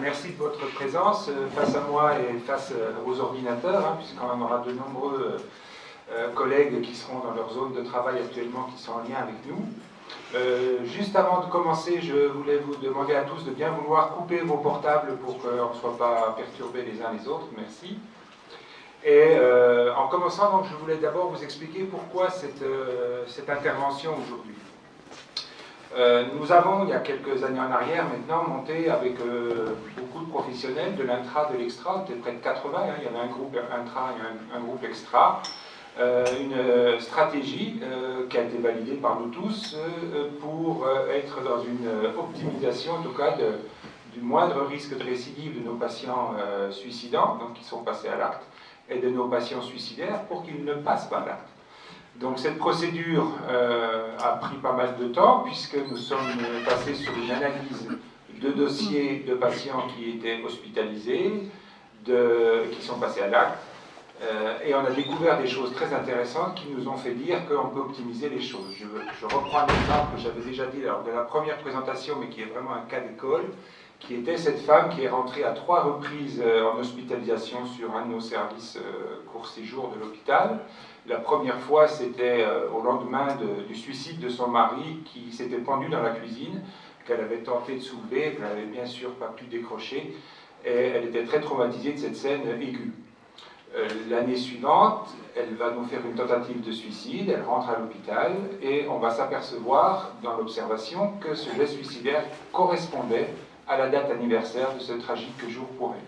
Merci de votre présence face à moi et face aux ordinateurs, puisqu'on aura de nombreux collègues qui seront dans leur zone de travail actuellement, qui sont en lien avec nous. Juste avant de commencer, je voulais vous demander à tous de bien vouloir couper vos portables pour qu'on ne soit pas perturbés les uns les autres. Merci. Et en commençant, donc, je voulais d'abord vous expliquer pourquoi cette intervention aujourd'hui. Nous avons, il y a quelques années en arrière maintenant, monté avec beaucoup de professionnels de l'intra, de l'extra, peut-être près de 80, il y avait un groupe intra et un groupe extra, une stratégie qui a été validée par nous tous pour être dans une optimisation, en tout cas, du moindre risque de récidive de nos patients suicidants, donc qui sont passés à l'acte, et de nos patients suicidaires pour qu'ils ne passent pas à l'acte. Donc cette procédure a pris pas mal de temps puisque nous sommes passés sur une analyse de dossiers de patients qui étaient hospitalisés, qui sont passés à l'acte, et on a découvert des choses très intéressantes qui nous ont fait dire qu'on peut optimiser les choses. Je reprends un exemple que j'avais déjà dit lors de la première présentation, mais qui est vraiment un cas d'école, qui était cette femme qui est rentrée à 3 reprises en hospitalisation sur un de nos services court-séjour de l'hôpital. La première fois, c'était au lendemain du suicide de son mari qui s'était pendu dans la cuisine, qu'elle avait tenté de soulever, qu'elle n'avait bien sûr pas pu décrocher, et elle était très traumatisée de cette scène aiguë. L'année suivante, elle va nous faire une tentative de suicide, elle rentre à l'hôpital, et on va s'apercevoir dans l'observation que ce geste suicidaire correspondait à la date anniversaire de ce tragique jour pour elle.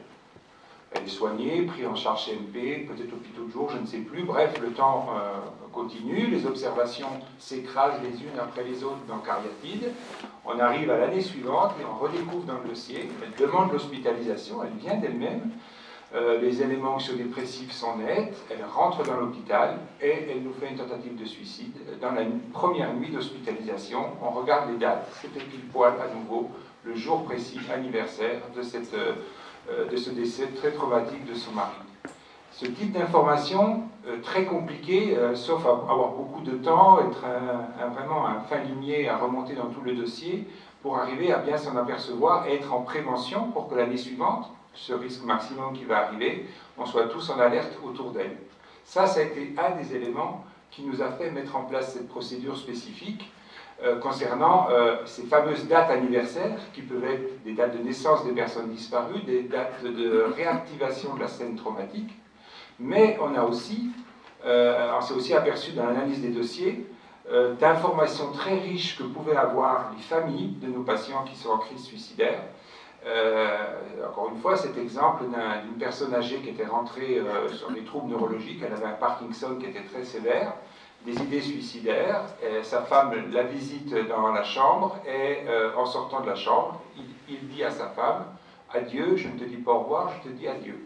Elle est soignée, prise en charge CMP, peut-être hôpitaux de jour, je ne sais plus. Bref, le temps continue, les observations s'écrasent les unes après les autres dans cariatide. On arrive à l'année suivante et on redécouvre dans le dossier. Elle demande l'hospitalisation, elle vient d'elle-même. Les éléments anxio-dépressifs sont nets. Elle rentre dans l'hôpital et elle nous fait une tentative de suicide. Dans la première nuit d'hospitalisation, on regarde les dates. C'était pile poil à nouveau le jour précis anniversaire de ce décès très traumatique de son mari. Ce type d'information, très compliqué, sauf avoir beaucoup de temps, être vraiment un fin limier à remonter dans tout le dossier, pour arriver à bien s'en apercevoir et être en prévention pour que l'année suivante, ce risque maximum qui va arriver, on soit tous en alerte autour d'elle. Ça a été un des éléments qui nous a fait mettre en place cette procédure spécifique concernant ces fameuses dates anniversaires, qui peuvent être des dates de naissance des personnes disparues, des dates de réactivation de la scène traumatique, mais on s'est aussi aperçu dans l'analyse des dossiers d'informations très riches que pouvaient avoir les familles de nos patients qui sont en crise suicidaire. Encore une fois, cet exemple d'une personne âgée qui était rentrée sur des troubles neurologiques, elle avait un Parkinson qui était très sévère, des idées suicidaires, et sa femme la visite dans la chambre, et en sortant de la chambre, il dit à sa femme « Adieu, je ne te dis pas au revoir, je te dis adieu ».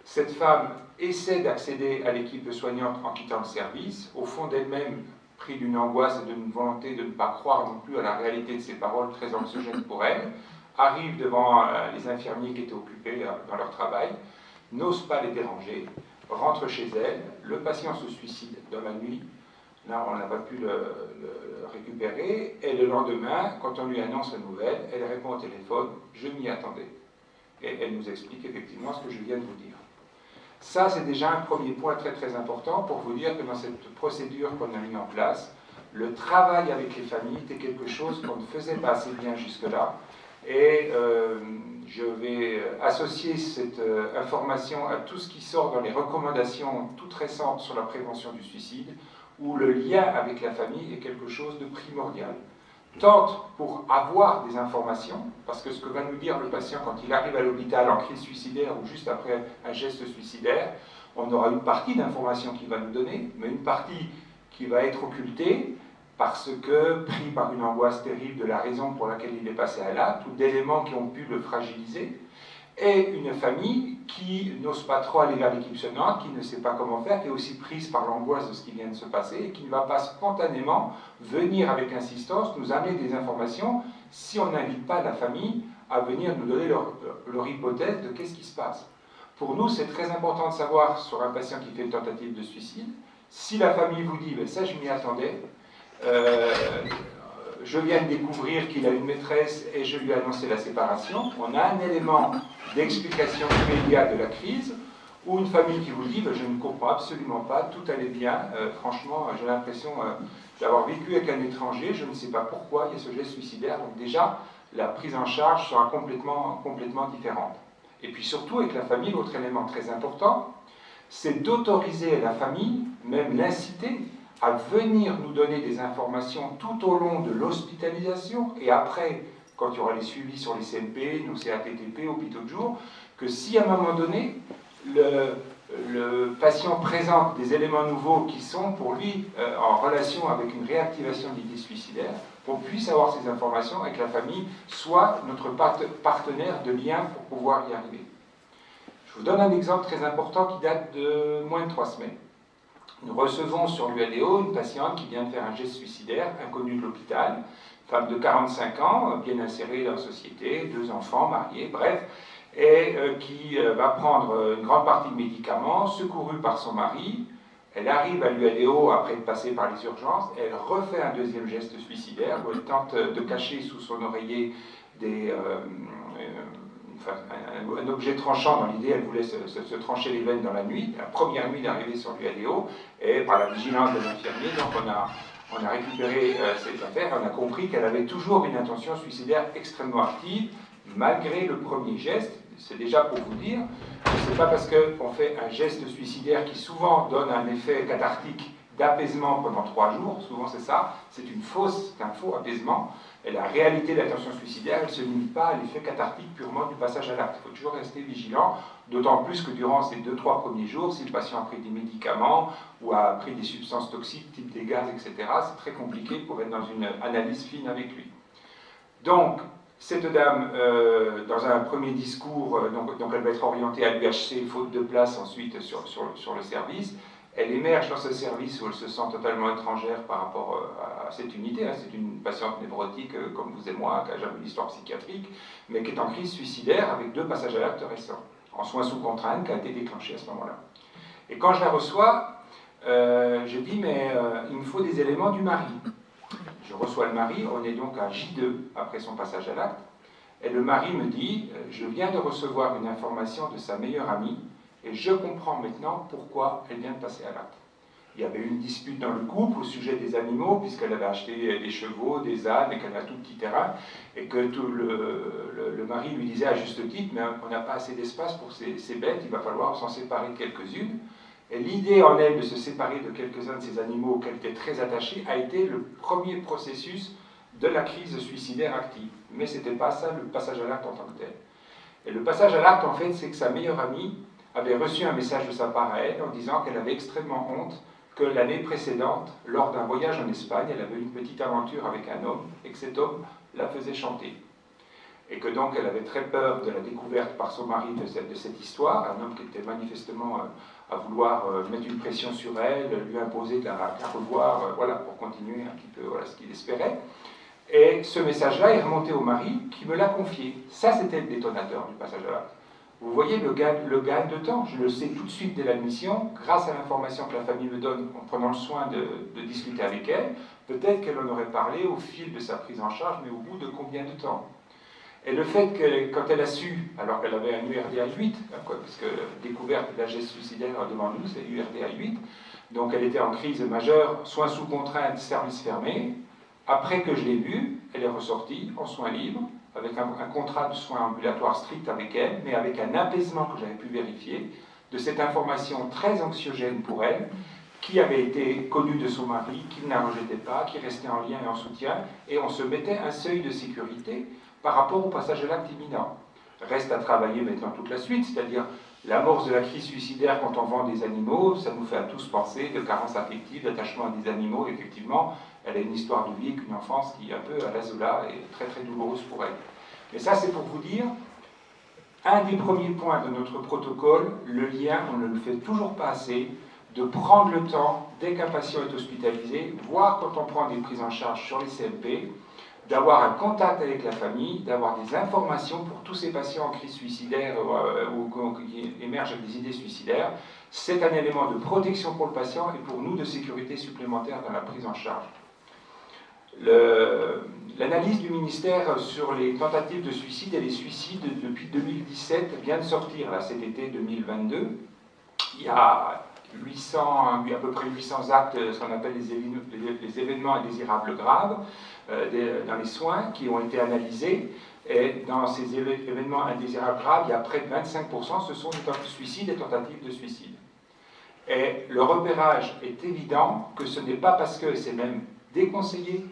Cette femme essaie d'accéder à l'équipe soignante en quittant le service, au fond d'elle-même pris d'une angoisse et d'une volonté de ne pas croire non plus à la réalité de ces paroles très anxiogènes pour elle, arrive devant les infirmiers qui étaient occupés dans leur travail, n'ose pas les déranger, rentre chez elle, le patient se suicide dans la nuit, là on n'a pas pu le récupérer, et le lendemain, quand on lui annonce la nouvelle, elle répond au téléphone « je m'y attendais ». Et elle nous explique effectivement ce que je viens de vous dire. Ça, c'est déjà un premier point très très important pour vous dire que dans cette procédure qu'on a mis en place, le travail avec les familles était quelque chose qu'on ne faisait pas assez bien jusque-là. Et je vais associer cette information à tout ce qui sort dans les recommandations toutes récentes sur la prévention du suicide, où le lien avec la famille est quelque chose de primordial. Tant pour avoir des informations, parce que ce que va nous dire le patient quand il arrive à l'hôpital en crise suicidaire ou juste après un geste suicidaire, on aura une partie d'informations qu'il va nous donner, mais une partie qui va être occultée, parce que, pris par une angoisse terrible de la raison pour laquelle il est passé à l'acte, ou d'éléments qui ont pu le fragiliser, et une famille qui n'ose pas trop aller vers l'équipe soignante, qui ne sait pas comment faire, qui est aussi prise par l'angoisse de ce qui vient de se passer, et qui ne va pas spontanément venir avec insistance nous amener des informations si on n'invite pas la famille à venir nous donner leur hypothèse de qu'est-ce qui se passe. Pour nous, c'est très important de savoir sur un patient qui fait une tentative de suicide, si la famille vous dit « ça je m'y attendais », je viens de découvrir qu'il a une maîtresse et je lui ai annoncé la séparation. On a un élément d'explication immédiate de la crise, ou une famille qui vous dit je ne comprends absolument pas, tout allait bien, franchement j'ai l'impression d'avoir vécu avec un étranger, je ne sais pas pourquoi il y a ce geste suicidaire. Donc déjà, la prise en charge sera complètement différente. Et puis surtout avec la famille, l'autre élément très important, c'est d'autoriser la famille, même l'inciter, à venir nous donner des informations tout au long de l'hospitalisation et après, quand il y aura les suivis sur les CMP, nos CATTP, hôpitaux de jour, que si à un moment donné, le patient présente des éléments nouveaux qui sont pour lui en relation avec une réactivation d'idées suicidaires, qu'on puisse avoir ces informations et que la famille soit notre partenaire de lien pour pouvoir y arriver. Je vous donne un exemple très important qui date de moins de 3 semaines. Nous recevons sur l'UADO une patiente qui vient de faire un geste suicidaire, inconnue de l'hôpital, femme de 45 ans, bien insérée dans la société, 2 enfants, mariés, bref, et qui va prendre une grande partie de médicaments, secourue par son mari. Elle arrive à l'UADO après être passée par les urgences, et elle refait un deuxième geste suicidaire où elle tente de cacher sous son oreiller un objet tranchant. Dans l'idée, elle voulait se trancher les veines dans la nuit, la première nuit d'arrivée sur l'UADO, et par la vigilance des infirmiers, donc on a récupéré ces affaires, on a compris qu'elle avait toujours une intention suicidaire extrêmement active, malgré le premier geste. C'est déjà pour vous dire que ce n'est pas parce qu'on fait un geste suicidaire qui souvent donne un effet cathartique d'apaisement pendant 3 jours, souvent c'est ça, c'est un faux apaisement, et la réalité de l'intention suicidaire, elle ne se limite pas à l'effet cathartique purement du passage à l'acte. Il faut toujours rester vigilant, d'autant plus que durant ces 2-3 premiers jours, si le patient a pris des médicaments ou a pris des substances toxiques, type des gaz, etc., c'est très compliqué pour être dans une analyse fine avec lui. Donc, cette dame, dans un premier discours, donc elle va être orientée à l'UHC, faute de place ensuite sur le service. Elle émerge dans ce service où elle se sent totalement étrangère par rapport à cette unité. C'est une patiente névrotique comme vous et moi, qui n'a jamais eu d'histoire psychiatrique, mais qui est en crise suicidaire avec 2 passages à l'acte récents, en soins sous contrainte, qui a été déclenché à ce moment-là. Et quand je la reçois, je dis, mais il me faut des éléments du mari. Je reçois le mari, on est donc à J2 après son passage à l'acte, et le mari me dit, je viens de recevoir une information de sa meilleure amie, et je comprends maintenant pourquoi elle vient de passer à l'acte. Il y avait eu une dispute dans le couple au sujet des animaux, puisqu'elle avait acheté des chevaux, des ânes, et qu'elle a tout petit terrain, et que le mari lui disait à juste titre, mais on n'a pas assez d'espace pour ces bêtes, il va falloir s'en séparer de quelques-unes. Et l'idée en elle de se séparer de quelques-uns de ces animaux auxquels elle était très attachée a été le premier processus de la crise suicidaire active. Mais ce n'était pas ça le passage à l'acte en tant que tel. Et le passage à l'acte, en fait, c'est que sa meilleure amie avait reçu un message de sa part à elle en disant qu'elle avait extrêmement honte que l'année précédente, lors d'un voyage en Espagne, elle avait eu une petite aventure avec un homme et que cet homme la faisait chanter. Et que donc elle avait très peur de la découverte par son mari de cette histoire, un homme qui était manifestement à vouloir mettre une pression sur elle, lui imposer de la revoir, voilà, pour continuer un petit peu ce qu'il espérait. Et ce message-là est remonté au mari qui me l'a confié. Ça, c'était le détonateur du passage à l'acte. Vous voyez le gain de temps, je le sais tout de suite dès l'admission, grâce à l'information que la famille me donne en prenant le soin de discuter avec elle, peut-être qu'elle en aurait parlé au fil de sa prise en charge, mais au bout de combien de temps? Et le fait que, quand elle a su, alors qu'elle avait un URDA 8, parce que découverte de la geste suicidaire devant nous, c'est URDA 8, donc elle était en crise majeure, soins sous contrainte, service fermé. Après que je l'ai vue, elle est ressortie en soins libres, avec un contrat de soins ambulatoires strict avec elle, mais avec un apaisement que j'avais pu vérifier, de cette information très anxiogène pour elle, qui avait été connue de son mari, qui ne la rejetait pas, qui restait en lien et en soutien, et on se mettait un seuil de sécurité par rapport au passage à l'acte imminent. Reste à travailler maintenant toute la suite, c'est-à-dire l'amorce de la crise suicidaire quand on vend des animaux, ça nous fait à tous penser de carence affective, d'attachement à des animaux. Effectivement, elle a une histoire de vie avec une enfance qui est un peu à la Zola et très très douloureuse pour elle. Mais ça, c'est pour vous dire, un des premiers points de notre protocole, le lien, on ne le fait toujours pas assez, de prendre le temps, dès qu'un patient est hospitalisé, voire quand on prend des prises en charge sur les CMP, d'avoir un contact avec la famille, d'avoir des informations pour tous ces patients en crise suicidaire ou qui émergent avec des idées suicidaires. C'est un élément de protection pour le patient et pour nous de sécurité supplémentaire dans la prise en charge. L'analyse du ministère sur les tentatives de suicide et les suicides depuis 2017 vient de sortir, là, cet été 2022. Il y a à peu près 800 actes, ce qu'on appelle les événements indésirables graves, dans les soins, qui ont été analysés. Et dans ces événements indésirables graves, il y a près de 25%, ce sont des suicides et tentatives de suicide. Et le repérage est évident que ce n'est pas parce que c'est même déconseillé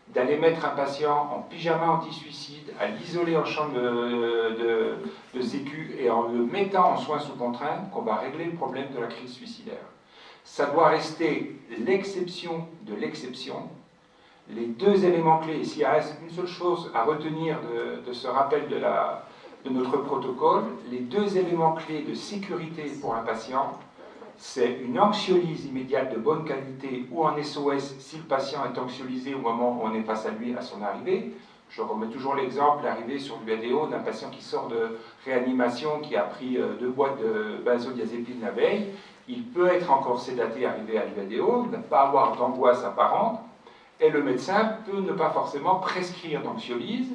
d'aller mettre un patient en pyjama anti-suicide, à l'isoler en chambre de sécu et en le mettant en soins sous contrainte qu'on va régler le problème de la crise suicidaire. Ça doit rester l'exception de l'exception. Les deux éléments clés, s'il reste une seule chose à retenir de ce rappel de notre protocole, les deux éléments clés de sécurité pour un patient, c'est une anxiolyse immédiate de bonne qualité ou en SOS si le patient est anxiolisé au moment où on est face à lui à son arrivée. Je remets toujours l'exemple, l'arrivée sur l'UADO d'un patient qui sort de réanimation, qui a pris 2 boîtes de benzodiazépine la veille. Il peut être encore sédaté arrivé à l'UADO, ne pas avoir d'angoisse apparente, et le médecin peut ne pas forcément prescrire d'anxiolyse.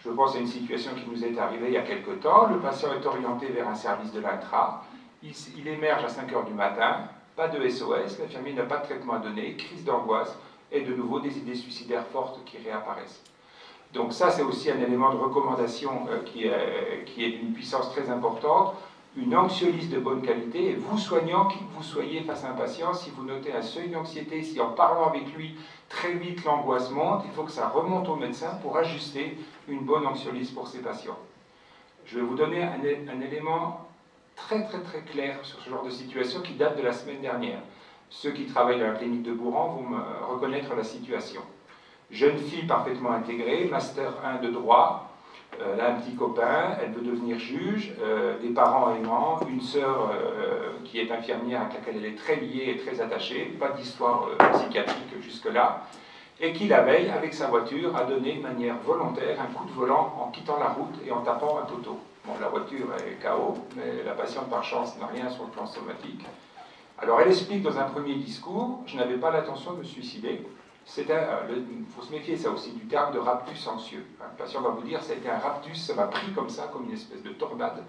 Je pense à une situation qui nous est arrivée il y a quelque temps. Le patient est orienté vers un service de l'INTRA. Il émerge à 5 h du matin, pas de SOS, l'infirmier n'a pas de traitement à donner, crise d'angoisse, et de nouveau des idées suicidaires fortes qui réapparaissent. Donc ça, c'est aussi un élément de recommandation qui est d'une puissance très importante. Une anxiolyse de bonne qualité, et vous soignant, qui que vous soyez face à un patient, si vous notez un seuil d'anxiété, si en parlant avec lui, très vite l'angoisse monte, il faut que ça remonte au médecin pour ajuster une bonne anxiolyse pour ces patients. Je vais vous donner un élément très clair sur ce genre de situation qui date de la semaine dernière. Ceux qui travaillent dans la clinique de Bourran vont me reconnaître la situation. Jeune fille parfaitement intégrée, master 1 de droit, elle a un petit copain, elle veut devenir juge, des parents aimants, une sœur qui est infirmière avec laquelle elle est très liée et très attachée, pas d'histoire psychiatrique jusque-là, et qui la veille, avec sa voiture, a donné de manière volontaire un coup de volant en quittant la route et en tapant un poteau. Bon, la voiture est KO, mais la patiente par chance n'a rien sur le plan somatique. Alors elle explique dans un premier discours, je n'avais pas l'intention de me suicider. Il faut se méfier ça aussi du terme de raptus anxieux. Le patient va vous dire, ça a été un raptus, ça m'a pris comme ça, comme une espèce de tornade.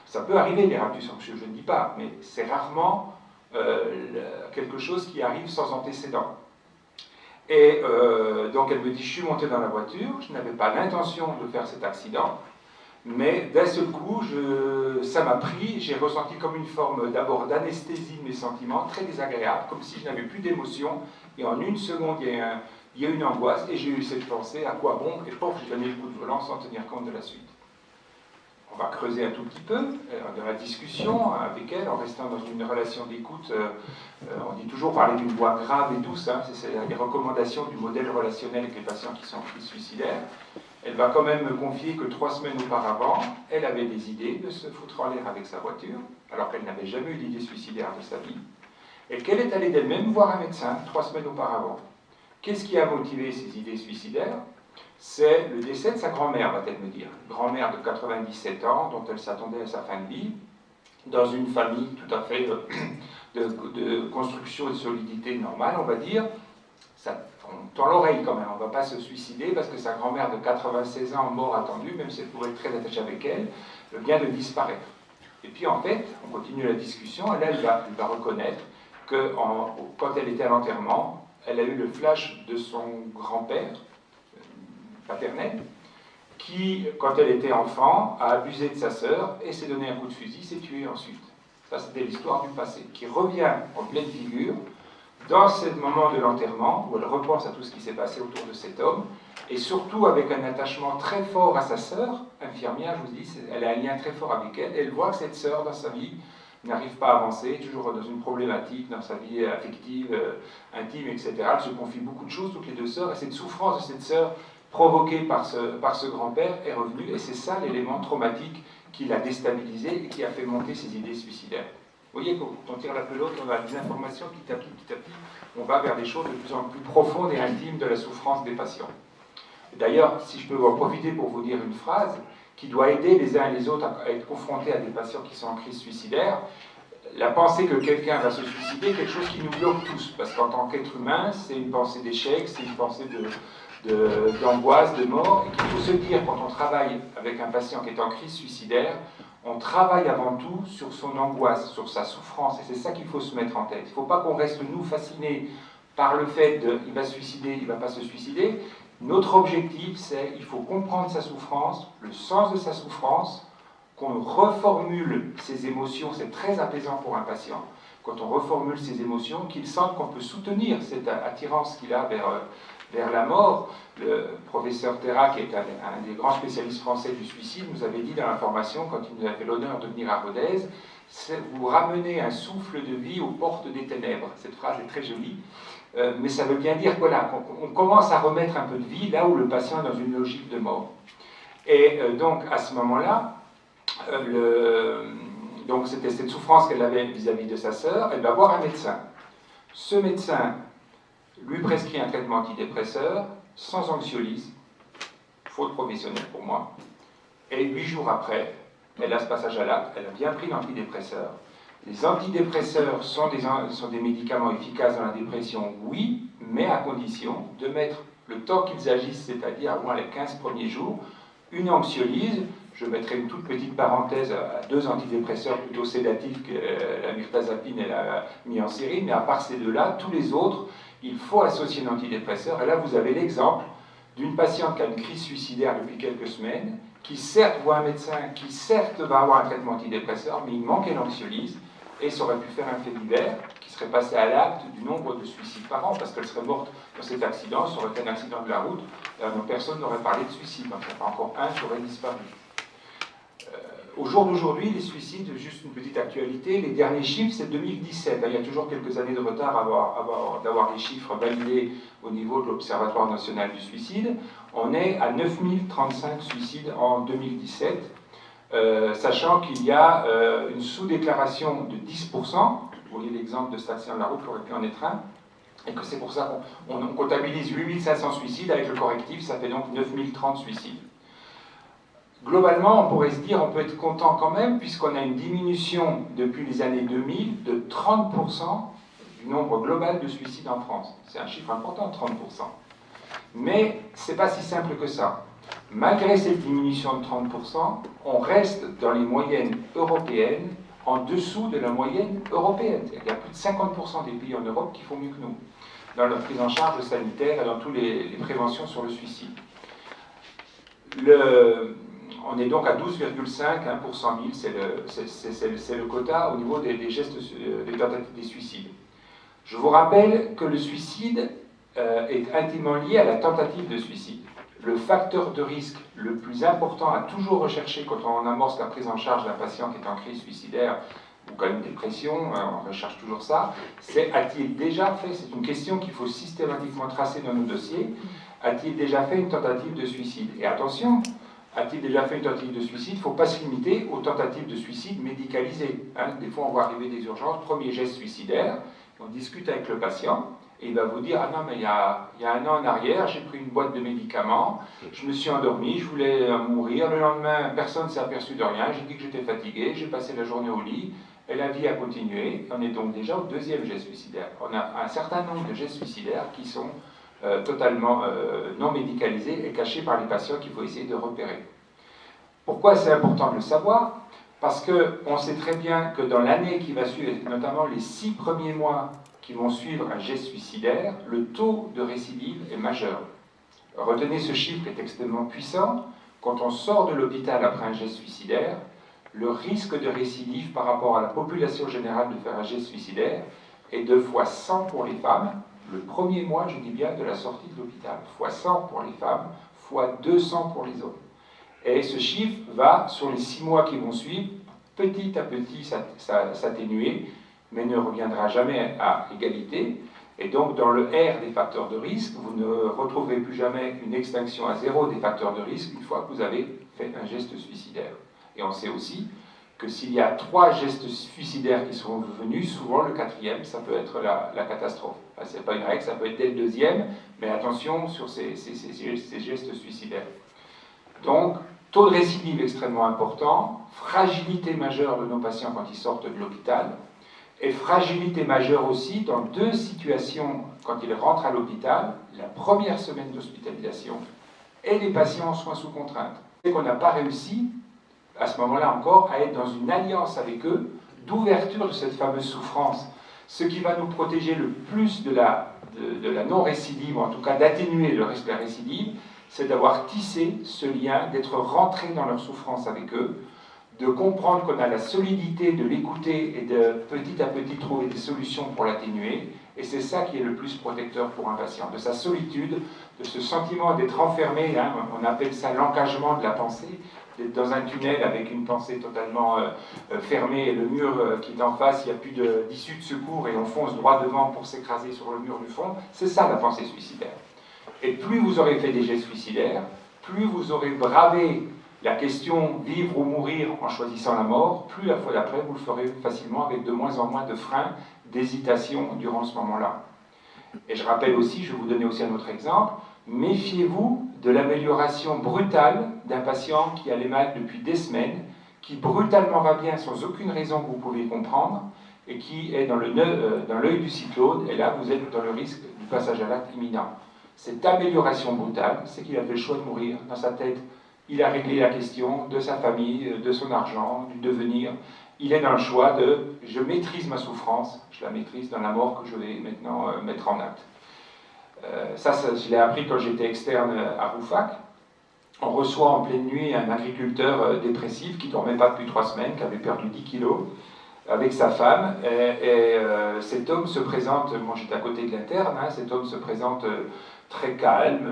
Ça peut arriver les raptus anxieux, je ne dis pas, mais c'est rarement quelque chose qui arrive sans antécédent. Et donc elle me dit, je suis monté dans la voiture, je n'avais pas l'intention de faire cet accident, mais d'un seul coup, ça m'a pris, j'ai ressenti comme une forme d'abord d'anesthésie de mes sentiments, très désagréable, comme si je n'avais plus d'émotion, et en une seconde, il y a une angoisse, et j'ai eu cette pensée, à quoi bon, et pof, j'ai donné le coup de volant sans tenir compte de la suite. On va creuser un tout petit peu dans la discussion avec elle, en restant dans une relation d'écoute. On dit toujours parler d'une voix grave et douce, hein, c'est les recommandations du modèle relationnel avec les patients qui sont en crise suicidaire. Elle va quand même me confier que 3 semaines auparavant, elle avait des idées de se foutre en l'air avec sa voiture, alors qu'elle n'avait jamais eu d'idée suicidaire de sa vie, et qu'elle est allée d'elle-même voir un médecin 3 semaines auparavant. Qu'est-ce qui a motivé ces idées suicidaires? C'est le décès de sa grand-mère, va-t-elle me dire. Grand-mère de 97 ans, dont elle s'attendait à sa fin de vie, dans une famille tout à fait de construction et de solidité normale, on va dire. On tend l'oreille quand même, on ne va pas se suicider parce que sa grand-mère de 96 ans, mort attendue, même si elle pouvait être très attachée avec elle, vient de disparaître. Et puis en fait, on continue la discussion, et là elle va reconnaître que quand elle était à l'enterrement, elle a eu le flash de son grand-père paternel, qui, quand elle était enfant, a abusé de sa sœur et s'est donné un coup de fusil, s'est tué ensuite. Ça, c'était l'histoire du passé, qui revient en pleine figure dans ce moment de l'enterrement, où elle repense à tout ce qui s'est passé autour de cet homme, et surtout avec un attachement très fort à sa sœur, infirmière, je vous dis, elle a un lien très fort avec elle, elle voit que cette sœur, dans sa vie, n'arrive pas à avancer, toujours dans une problématique, dans sa vie affective, intime, etc. Elle se confie beaucoup de choses, toutes les deux sœurs, et cette souffrance de cette sœur, provoquée par ce grand-père, est revenue, et c'est ça l'élément traumatique qui l'a déstabilisé et qui a fait monter ses idées suicidaires. Vous voyez, quand on tire la pelote, on a des informations petit à petit, on va vers des choses de plus en plus profondes et intimes de la souffrance des patients. D'ailleurs, si je peux en profiter pour vous dire une phrase qui doit aider les uns et les autres à être confrontés à des patients qui sont en crise suicidaire, la pensée que quelqu'un va se suicider est quelque chose qui nous bloque tous, parce qu'en tant qu'être humain, c'est une pensée d'échec, c'est une pensée d'angoisse, de mort, et qu'il faut se dire, quand on travaille avec un patient qui est en crise suicidaire, on travaille avant tout sur son angoisse, sur sa souffrance, et c'est ça qu'il faut se mettre en tête. Il ne faut pas qu'on reste, nous, fascinés par le fait il va se suicider, il ne va pas se suicider. Notre objectif, c'est il faut comprendre sa souffrance, le sens de sa souffrance, qu'on reformule ses émotions, c'est très apaisant pour un patient, quand on reformule ses émotions, qu'il sente qu'on peut soutenir cette attirance qu'il a vers la mort. Le professeur Terra, qui est un des grands spécialistes français du suicide, nous avait dit dans la formation, quand il nous a fait l'honneur de venir à Rodez, vous ramenez un souffle de vie aux portes des ténèbres. Cette phrase est très jolie, mais ça veut bien dire qu'on commence à remettre un peu de vie là où le patient est dans une logique de mort. Et donc à ce moment-là, donc c'était cette souffrance qu'elle avait vis-à-vis de sa sœur, elle va voir un médecin. Ce médecin lui prescrit un traitement antidépresseur, sans anxiolyse, faute professionnelle pour moi, et 8 jours après, elle a ce passage à l'acte, elle a bien pris l'antidépresseur. Les antidépresseurs sont des médicaments efficaces dans la dépression, oui, mais à condition de mettre le temps qu'ils agissent, c'est-à-dire au moins les 15 premiers jours, une anxiolyse. Je mettrai une toute petite parenthèse à 2 antidépresseurs plutôt sédatifs que la mirtazapine et la myancérine, mais à part ces deux-là, tous les autres, il faut associer un antidépresseur. Et là, vous avez l'exemple d'une patiente qui a une crise suicidaire depuis quelques semaines, qui certes voit un médecin, qui certes va avoir un traitement antidépresseur, mais il manquait l'anxiolyse, et ça aurait pu faire un fait divers qui serait passé à l'acte du nombre de suicides par an, parce qu'elle serait morte dans cet accident, ça aurait été un accident de la route, donc personne n'aurait parlé de suicide, donc il n'y a pas encore un qui aurait disparu. Au jour d'aujourd'hui, les suicides, juste une petite actualité, les derniers chiffres, c'est 2017. Il y a toujours quelques années de retard d'avoir les chiffres validés au niveau de l'Observatoire national du suicide. On est à 9035 suicides en 2017, sachant qu'il y a une sous-déclaration de 10%. Vous voyez l'exemple de cet accident de la route qui aurait pu en être un. Et que c'est pour ça qu'on comptabilise 8500 suicides, avec le correctif, ça fait donc 9030 suicides. Globalement, on pourrait se dire, on peut être content quand même, puisqu'on a une diminution depuis les années 2000 de 30% du nombre global de suicides en France. C'est un chiffre important, 30%. Mais ce n'est pas si simple que ça. Malgré cette diminution de 30%, on reste dans les moyennes européennes en dessous de la moyenne européenne. Il y a plus de 50% des pays en Europe qui font mieux que nous, dans leur prise en charge sanitaire et dans toutes les préventions sur le suicide. On est donc à 12,5 pour 100 000, c'est le quota au niveau des gestes, des tentatives des suicides. Je vous rappelle que le suicide est intimement lié à la tentative de suicide. Le facteur de risque le plus important à toujours rechercher quand on amorce la prise en charge d'un patient qui est en crise suicidaire ou qui a une dépression, on recherche toujours ça, c'est a-t-il déjà fait, c'est une question qu'il faut systématiquement tracer dans nos dossiers, a-t-il déjà fait une tentative de suicide? Et attention, a-t-il déjà fait une tentative de suicide? Il ne faut pas se limiter aux tentatives de suicide médicalisées. Des fois, on voit arriver des urgences, premier geste suicidaire, on discute avec le patient, et il va vous dire « Ah non, mais il y a 1 an en arrière, j'ai pris une boîte de médicaments, je me suis endormi, je voulais mourir, le lendemain, personne ne s'est aperçu de rien, j'ai dit que j'étais fatigué, j'ai passé la journée au lit, et la vie a continué. » On est donc déjà au 2e geste suicidaire. On a un certain nombre de gestes suicidaires qui sont totalement non médicalisés et cachés par les patients qu'il faut essayer de repérer. Pourquoi c'est important de le savoir? Parce qu'on sait très bien que dans l'année qui va suivre, notamment les 6 premiers mois qui vont suivre un geste suicidaire, le taux de récidive est majeur. Retenez ce chiffre est extrêmement puissant. Quand on sort de l'hôpital après un geste suicidaire, le risque de récidive par rapport à la population générale de faire un geste suicidaire est 2 fois 100 pour les femmes, le premier mois, je dis bien, de la sortie de l'hôpital, fois 100 pour les femmes, fois 200 pour les hommes. Et ce chiffre va, sur les 6 mois qui vont suivre, petit à petit s'atténuer, mais ne reviendra jamais à égalité. Et donc, dans le R des facteurs de risque, vous ne retrouverez plus jamais une extinction à 0 des facteurs de risque une fois que vous avez fait un geste suicidaire. Et on sait aussi que s'il y a 3 gestes suicidaires qui sont venus, souvent le 4e, ça peut être la catastrophe. Enfin, ce n'est pas une règle, ça peut être dès le 2e, mais attention sur ces gestes suicidaires. Donc, taux de récidive extrêmement important, fragilité majeure de nos patients quand ils sortent de l'hôpital, Et fragilité majeure aussi dans deux situations quand il rentre à l'hôpital, la première semaine d'hospitalisation et les patients en soins sous contrainte. C'est qu'on n'a pas réussi, à ce moment-là encore, à être dans une alliance avec eux d'ouverture de cette fameuse souffrance. Ce qui va nous protéger le plus de la non-récidive, ou en tout cas d'atténuer le risque de la récidive, c'est d'avoir tissé ce lien, d'être rentré dans leur souffrance avec eux, de comprendre qu'on a la solidité de l'écouter et de petit à petit trouver des solutions pour l'atténuer. Et c'est ça qui est le plus protecteur pour un patient, de sa solitude, de ce sentiment d'être enfermé, hein, on appelle ça l'encagement de la pensée, d'être dans un tunnel avec une pensée totalement fermée et le mur qui est en face, il n'y a plus d'issue de secours et on fonce droit devant pour s'écraser sur le mur du fond. C'est ça la pensée suicidaire. Et plus vous aurez fait des gestes suicidaires, plus vous aurez bravé la question vivre ou mourir en choisissant la mort, plus la fois d'après vous le ferez facilement avec de moins en moins de freins, d'hésitation durant ce moment-là. Et je rappelle aussi, je vais vous donner aussi un autre exemple, méfiez-vous de l'amélioration brutale d'un patient qui allait mal depuis des semaines, qui brutalement va bien sans aucune raison que vous pouvez comprendre, et qui est dans l'œil du cyclone, et là vous êtes dans le risque du passage à l'acte imminent. Cette amélioration brutale, c'est qu'il a fait le choix de mourir dans sa tête. Il a réglé la question de sa famille, de son argent, du devenir. Il est dans le choix de « je maîtrise ma souffrance, je la maîtrise dans la mort que je vais maintenant mettre en acte ». Ça, je l'ai appris quand j'étais externe à Rouffach. On reçoit en pleine nuit un agriculteur dépressif qui ne dormait pas depuis 3 semaines, qui avait perdu 10 kilos, avec sa femme. Et cet homme se présente, moi j'étais à côté de l'interne, hein, cet homme se présente très calme,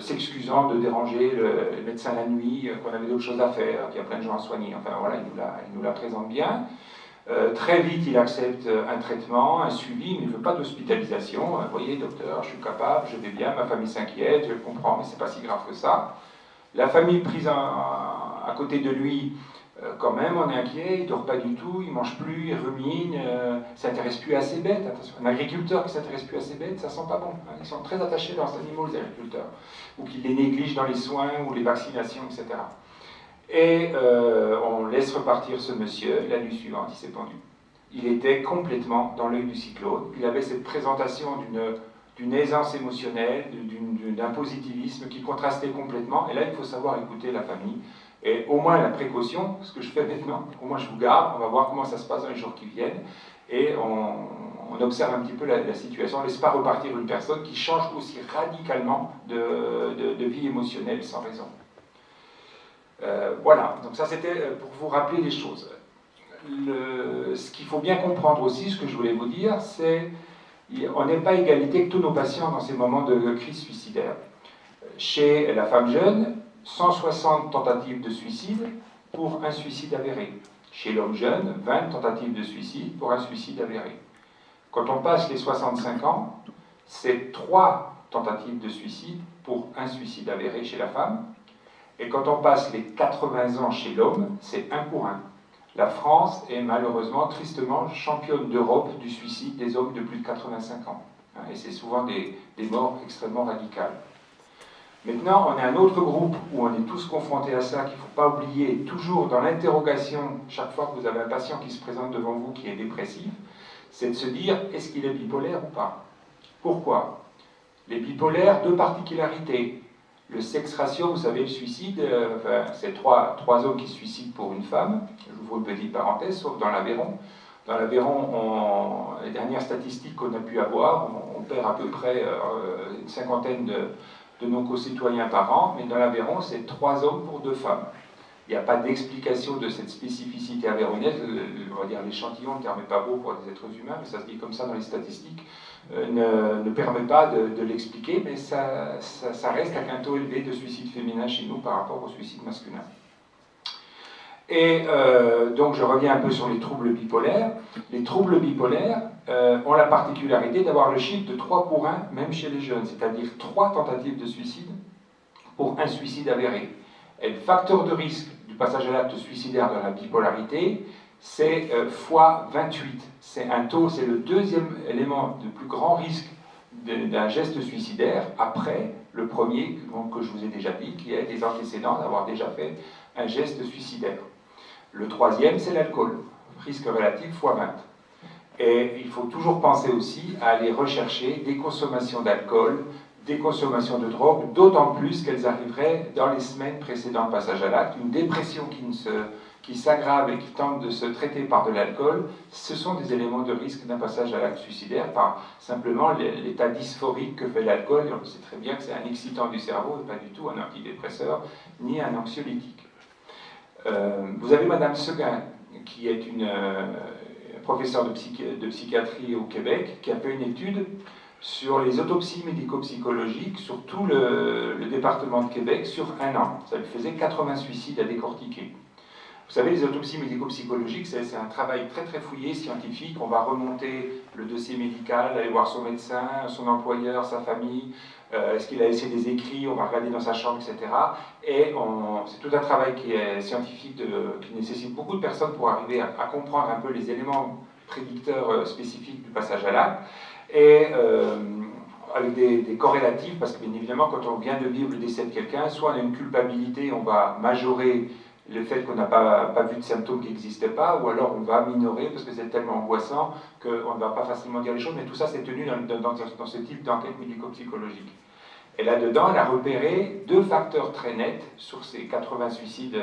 s'excusant de déranger le médecin la nuit, qu'on avait d'autres choses à faire, qu'il y a plein de gens à soigner. Enfin voilà, il nous la présente bien. Très vite, il accepte un traitement, un suivi, mais il ne veut pas d'hospitalisation. Vous voyez, docteur, je suis capable, je vais bien, ma famille s'inquiète, je le comprends, mais c'est pas si grave que ça. La famille prise à côté de lui, quand même, on est inquiet, il ne dort pas du tout, il ne mange plus, il rumine, il ne s'intéresse plus à ses bêtes. Attention, un agriculteur qui ne s'intéresse plus à ses bêtes, ça ne sent pas bon. Hein. Ils sont très attachés à leurs animaux, les agriculteurs, ou qu'ils les négligent dans les soins ou les vaccinations, etc. Et on laisse repartir ce monsieur, la nuit suivante, il s'est pendu. Il était complètement dans l'œil du cyclone. Il avait cette présentation d'une aisance émotionnelle, d'un positivisme qui contrastait complètement. Et là, il faut savoir écouter la famille. Et au moins la précaution, ce que je fais maintenant, au moins je vous garde, on va voir comment ça se passe dans les jours qui viennent. Et on observe un petit peu la situation. On ne laisse pas repartir une personne qui change aussi radicalement de vie émotionnelle sans raison. Voilà, donc ça c'était pour vous rappeler les choses. Ce qu'il faut bien comprendre aussi, ce que je voulais vous dire, c'est qu'on n'est pas égalité que tous nos patients dans ces moments de crise suicidaire. Chez la femme jeune, 160 tentatives de suicide pour un suicide avéré. Chez l'homme jeune, 20 tentatives de suicide pour un suicide avéré. Quand on passe les 65 ans, c'est 3 tentatives de suicide pour un suicide avéré chez la femme. Et quand on passe les 80 ans chez l'homme, c'est 1 pour 1. La France est malheureusement, tristement, championne d'Europe du suicide des hommes de plus de 85 ans. Et c'est souvent des morts extrêmement radicales. Maintenant, on a un autre groupe où on est tous confrontés à ça, qu'il ne faut pas oublier, toujours dans l'interrogation, chaque fois que vous avez un patient qui se présente devant vous qui est dépressif, c'est de se dire, est-ce qu'il est bipolaire ou pas? Pourquoi? Les bipolaires, 2 particularités. Le sexe ratio, vous savez, le suicide, c'est 3 hommes qui se suicident pour une femme. J'ouvre une petite parenthèse, sauf dans l'Aveyron. Dans l'Aveyron, les dernières statistiques qu'on a pu avoir, on perd à peu près une cinquantaine de nos concitoyens par an, mais dans l'Aveyron, c'est 3 hommes pour 2 femmes. Il n'y a pas d'explication de cette spécificité aveyronnaise, on va dire l'échantillon, ne permet pas beau pour des êtres humains, mais ça se dit comme ça dans les statistiques, ne permet pas de l'expliquer, mais ça reste avec un taux élevé de suicide féminin chez nous par rapport au suicide masculin. Et donc je reviens un peu sur les troubles bipolaires. Les troubles bipolaires ont la particularité d'avoir le chiffre de 3 pour 1, même chez les jeunes, c'est-à-dire 3 tentatives de suicide pour un suicide avéré. Et le facteur de risque du passage à l'acte suicidaire dans la bipolarité, c'est fois 28. C'est un taux, c'est le 2e élément de plus grand risque d'un geste suicidaire après le premier que je vous ai déjà dit, qui est des antécédents d'avoir déjà fait un geste suicidaire. Le 3e, c'est l'alcool, risque relatif fois 20. Et il faut toujours penser aussi à aller rechercher des consommations d'alcool, des consommations de drogue, d'autant plus qu'elles arriveraient dans les semaines précédant le passage à l'acte. Une dépression qui s'aggrave et qui tente de se traiter par de l'alcool, ce sont des éléments de risque d'un passage à l'acte suicidaire par simplement l'état dysphorique que fait l'alcool. Et on sait très bien que c'est un excitant du cerveau et pas du tout un antidépresseur ni un anxiolytique. Vous avez Madame Seguin, qui est une professeure de psychiatrie au Québec, qui a fait une étude sur les autopsies médico-psychologiques sur tout le département de Québec sur un an. Ça lui faisait 80 suicides à décortiquer. Vous savez, les autopsies médico-psychologiques, c'est un travail très très fouillé, scientifique. On va remonter le dossier médical, aller voir son médecin, son employeur, sa famille, est-ce qu'il a laissé des écrits, on va regarder dans sa chambre, etc. Et c'est tout un travail qui est scientifique, qui nécessite beaucoup de personnes pour arriver à comprendre un peu les éléments prédicteurs spécifiques du passage à l'acte. Et avec des corrélatifs, parce que bien évidemment, quand on vient de vivre le décès de quelqu'un, soit on a une culpabilité, on va majorer le fait qu'on n'a pas vu de symptômes qui n'existaient pas, ou alors on va minorer parce que c'est tellement angoissant qu'on ne va pas facilement dire les choses, mais tout ça c'est tenu dans ce type d'enquête médico-psychologique. Et là-dedans, elle a repéré deux facteurs très nets sur ces 80 suicides.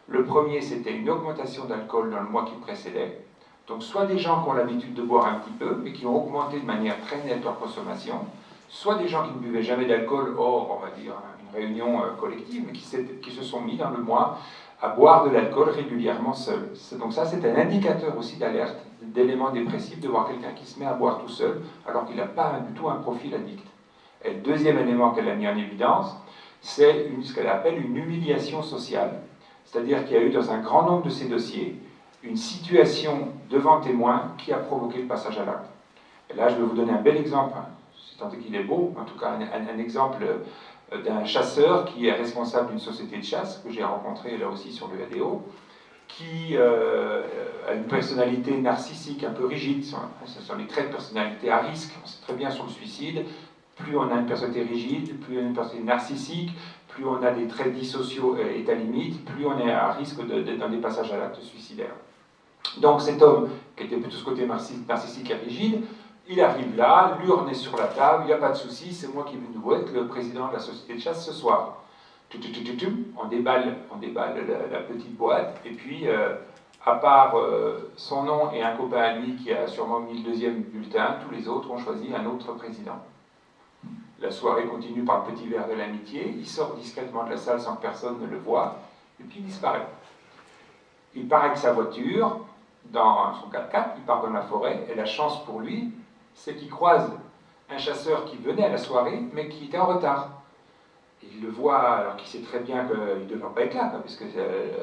Le premier, c'était une augmentation d'alcool dans le mois qui précédait. Donc soit des gens qui ont l'habitude de boire un petit peu, mais qui ont augmenté de manière très nette leur consommation, soit des gens qui ne buvaient jamais d'alcool, hors, on va dire, une réunion collective, mais qui se sont mis dans le mois à boire de l'alcool régulièrement seul. Donc ça, c'est un indicateur aussi d'alerte, d'éléments dépressifs, de voir quelqu'un qui se met à boire tout seul, alors qu'il n'a pas du tout un profil addict. Et le deuxième élément qu'elle a mis en évidence, c'est ce qu'elle appelle une humiliation sociale. C'est-à-dire qu'il y a eu dans un grand nombre de ces dossiers une situation devant témoin qui a provoqué le passage à l'acte. Et là, je vais vous donner un bel exemple, c'est tant qu'il est beau, en tout cas un exemple d'un chasseur qui est responsable d'une société de chasse, que j'ai rencontré là aussi sur le ADO, qui a une personnalité narcissique un peu rigide. Ce sont les traits de personnalité à risque. On sait très bien sur le suicide, plus on a une personnalité rigide, plus on a une personnalité narcissique, plus on a des traits dissociaux état limite, plus on est à risque d'être dans des passages à l'acte suicidaire. Donc cet homme, qui était plutôt ce côté narcissique et rigide, il arrive là, l'urne est sur la table, il n'y a pas de souci, c'est moi qui vais nous être le président de la société de chasse ce soir. On déballe la petite boîte, et puis, à part son nom et un copain à lui qui a sûrement mis le deuxième bulletin, tous les autres ont choisi un autre président. La soirée continue par le petit verre de l'amitié, il sort discrètement de la salle sans que personne ne le voie, et puis il disparaît. Il part avec sa voiture, dans son 4x4, il part dans la forêt, et la chance pour lui, c'est qu'il croise un chasseur qui venait à la soirée, mais qui était en retard. Et il le voit, alors qu'il sait très bien qu'il ne devrait pas être là, puisque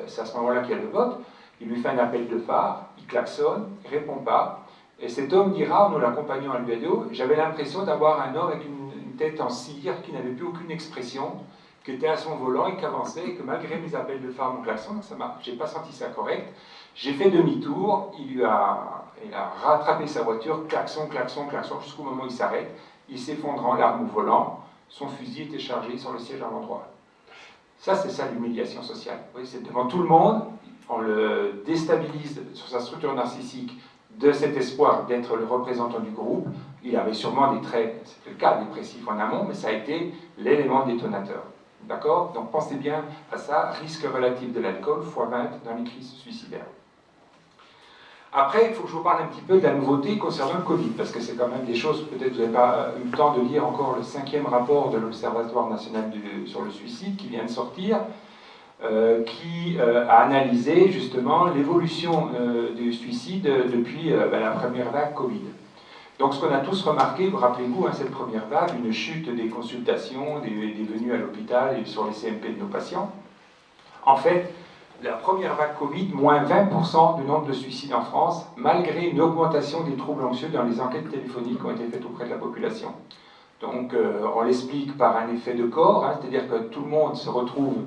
c'est à ce moment-là qu'il y a le vote. Il lui fait un appel de phare, il klaxonne, il ne répond pas. Et cet homme dira, en nous l'accompagnant à l'UADO, j'avais l'impression d'avoir un homme avec une tête en cire, qui n'avait plus aucune expression, qui était à son volant et qui avançait, et que malgré mes appels de phare, mon klaxon, je n'ai pas senti ça correct. J'ai fait demi-tour, il a rattrapé sa voiture, klaxon, klaxon, klaxon, jusqu'au moment où il s'arrête. Il s'effondre en larmes au volant, son fusil était chargé sur le siège avant droit. Ça, c'est ça l'humiliation sociale. Vous voyez, c'est devant tout le monde, on le déstabilise sur sa structure narcissique de cet espoir d'être le représentant du groupe. Il avait sûrement des traits, c'est le cas, dépressifs en amont, mais ça a été l'élément détonateur. D'accord? Donc pensez bien à ça, risque relatif de l'alcool, x20 dans les crises suicidaires. Après, il faut que je vous parle un petit peu de la nouveauté concernant le Covid, parce que c'est quand même des choses, peut-être que vous n'avez pas eu le temps de lire encore le 5e rapport de l'Observatoire national sur le suicide qui vient de sortir, qui a analysé justement l'évolution du suicide depuis la première vague Covid. Donc ce qu'on a tous remarqué, vous rappelez-vous, cette première vague, une chute des consultations, des venues à l'hôpital et sur les CMP de nos patients. En fait, la première vague Covid, moins 20% du nombre de suicides en France, malgré une augmentation des troubles anxieux dans les enquêtes téléphoniques qui ont été faites auprès de la population. Donc on l'explique par un effet de corps, c'est-à-dire que tout le monde se retrouve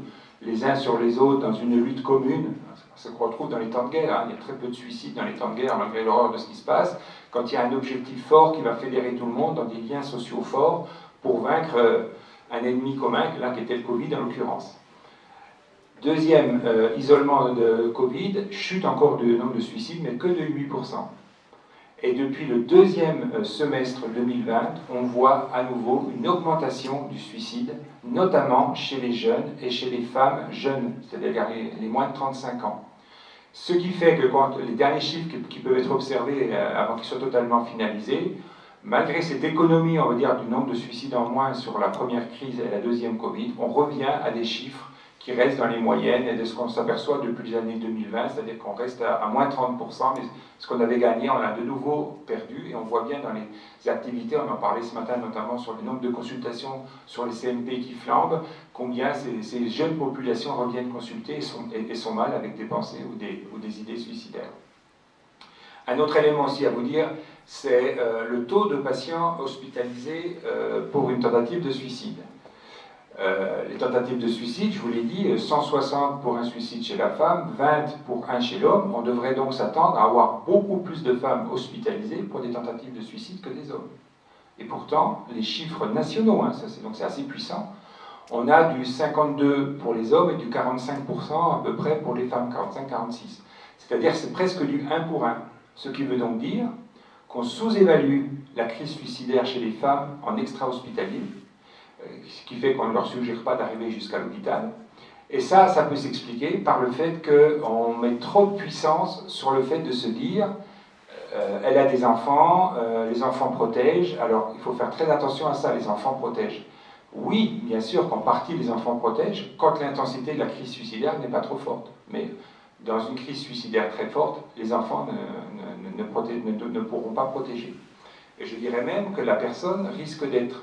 les uns sur les autres dans une lutte commune. C'est ce qu'on retrouve dans les temps de guerre, il y a très peu de suicides dans les temps de guerre, malgré l'horreur de ce qui se passe, quand il y a un objectif fort qui va fédérer tout le monde dans des liens sociaux forts pour vaincre un ennemi commun, là qui était le Covid en l'occurrence. Deuxième isolement de Covid, chute encore du nombre de suicides, mais que de 8%. Et depuis le deuxième semestre 2020, on voit à nouveau une augmentation du suicide, notamment chez les jeunes et chez les femmes jeunes, c'est-à-dire les moins de 35 ans. Ce qui fait que quand les derniers chiffres qui peuvent être observés avant qu'ils soient totalement finalisés, malgré cette économie, on va dire, du nombre de suicides en moins sur la première crise et la deuxième Covid, on revient à des chiffres qui restent dans les moyennes et de ce qu'on s'aperçoit depuis les années 2020, c'est-à-dire qu'on reste à moins 30%, mais ce qu'on avait gagné, on l'a de nouveau perdu, et on voit bien dans les activités, on en parlait ce matin notamment sur le nombre de consultations sur les CMP qui flambent, combien ces jeunes populations reviennent consulter et sont mal avec des pensées ou des idées suicidaires. Un autre élément aussi à vous dire, c'est le taux de patients hospitalisés pour une tentative de suicide. Les tentatives de suicide, je vous l'ai dit, 160 pour un suicide chez la femme, 20 pour un chez l'homme. On devrait donc s'attendre à avoir beaucoup plus de femmes hospitalisées pour des tentatives de suicide que des hommes. Et pourtant, les chiffres nationaux, hein, donc c'est assez puissant, on a du 52 pour les hommes et du 45% à peu près pour les femmes, 45-46. C'est-à-dire que c'est presque du 1 pour 1. Ce qui veut donc dire qu'on sous-évalue la crise suicidaire chez les femmes en extra-hospitalier, ce qui fait qu'on ne leur suggère pas d'arriver jusqu'à l'hôpital. Et ça peut s'expliquer par le fait qu'on met trop de puissance sur le fait de se dire elle a des enfants, les enfants protègent, alors il faut faire très attention à ça, les enfants protègent. Oui, bien sûr qu'en partie les enfants protègent quand l'intensité de la crise suicidaire n'est pas trop forte. Mais dans une crise suicidaire très forte, les enfants ne pourront pas protéger. Et je dirais même que la personne risque d'être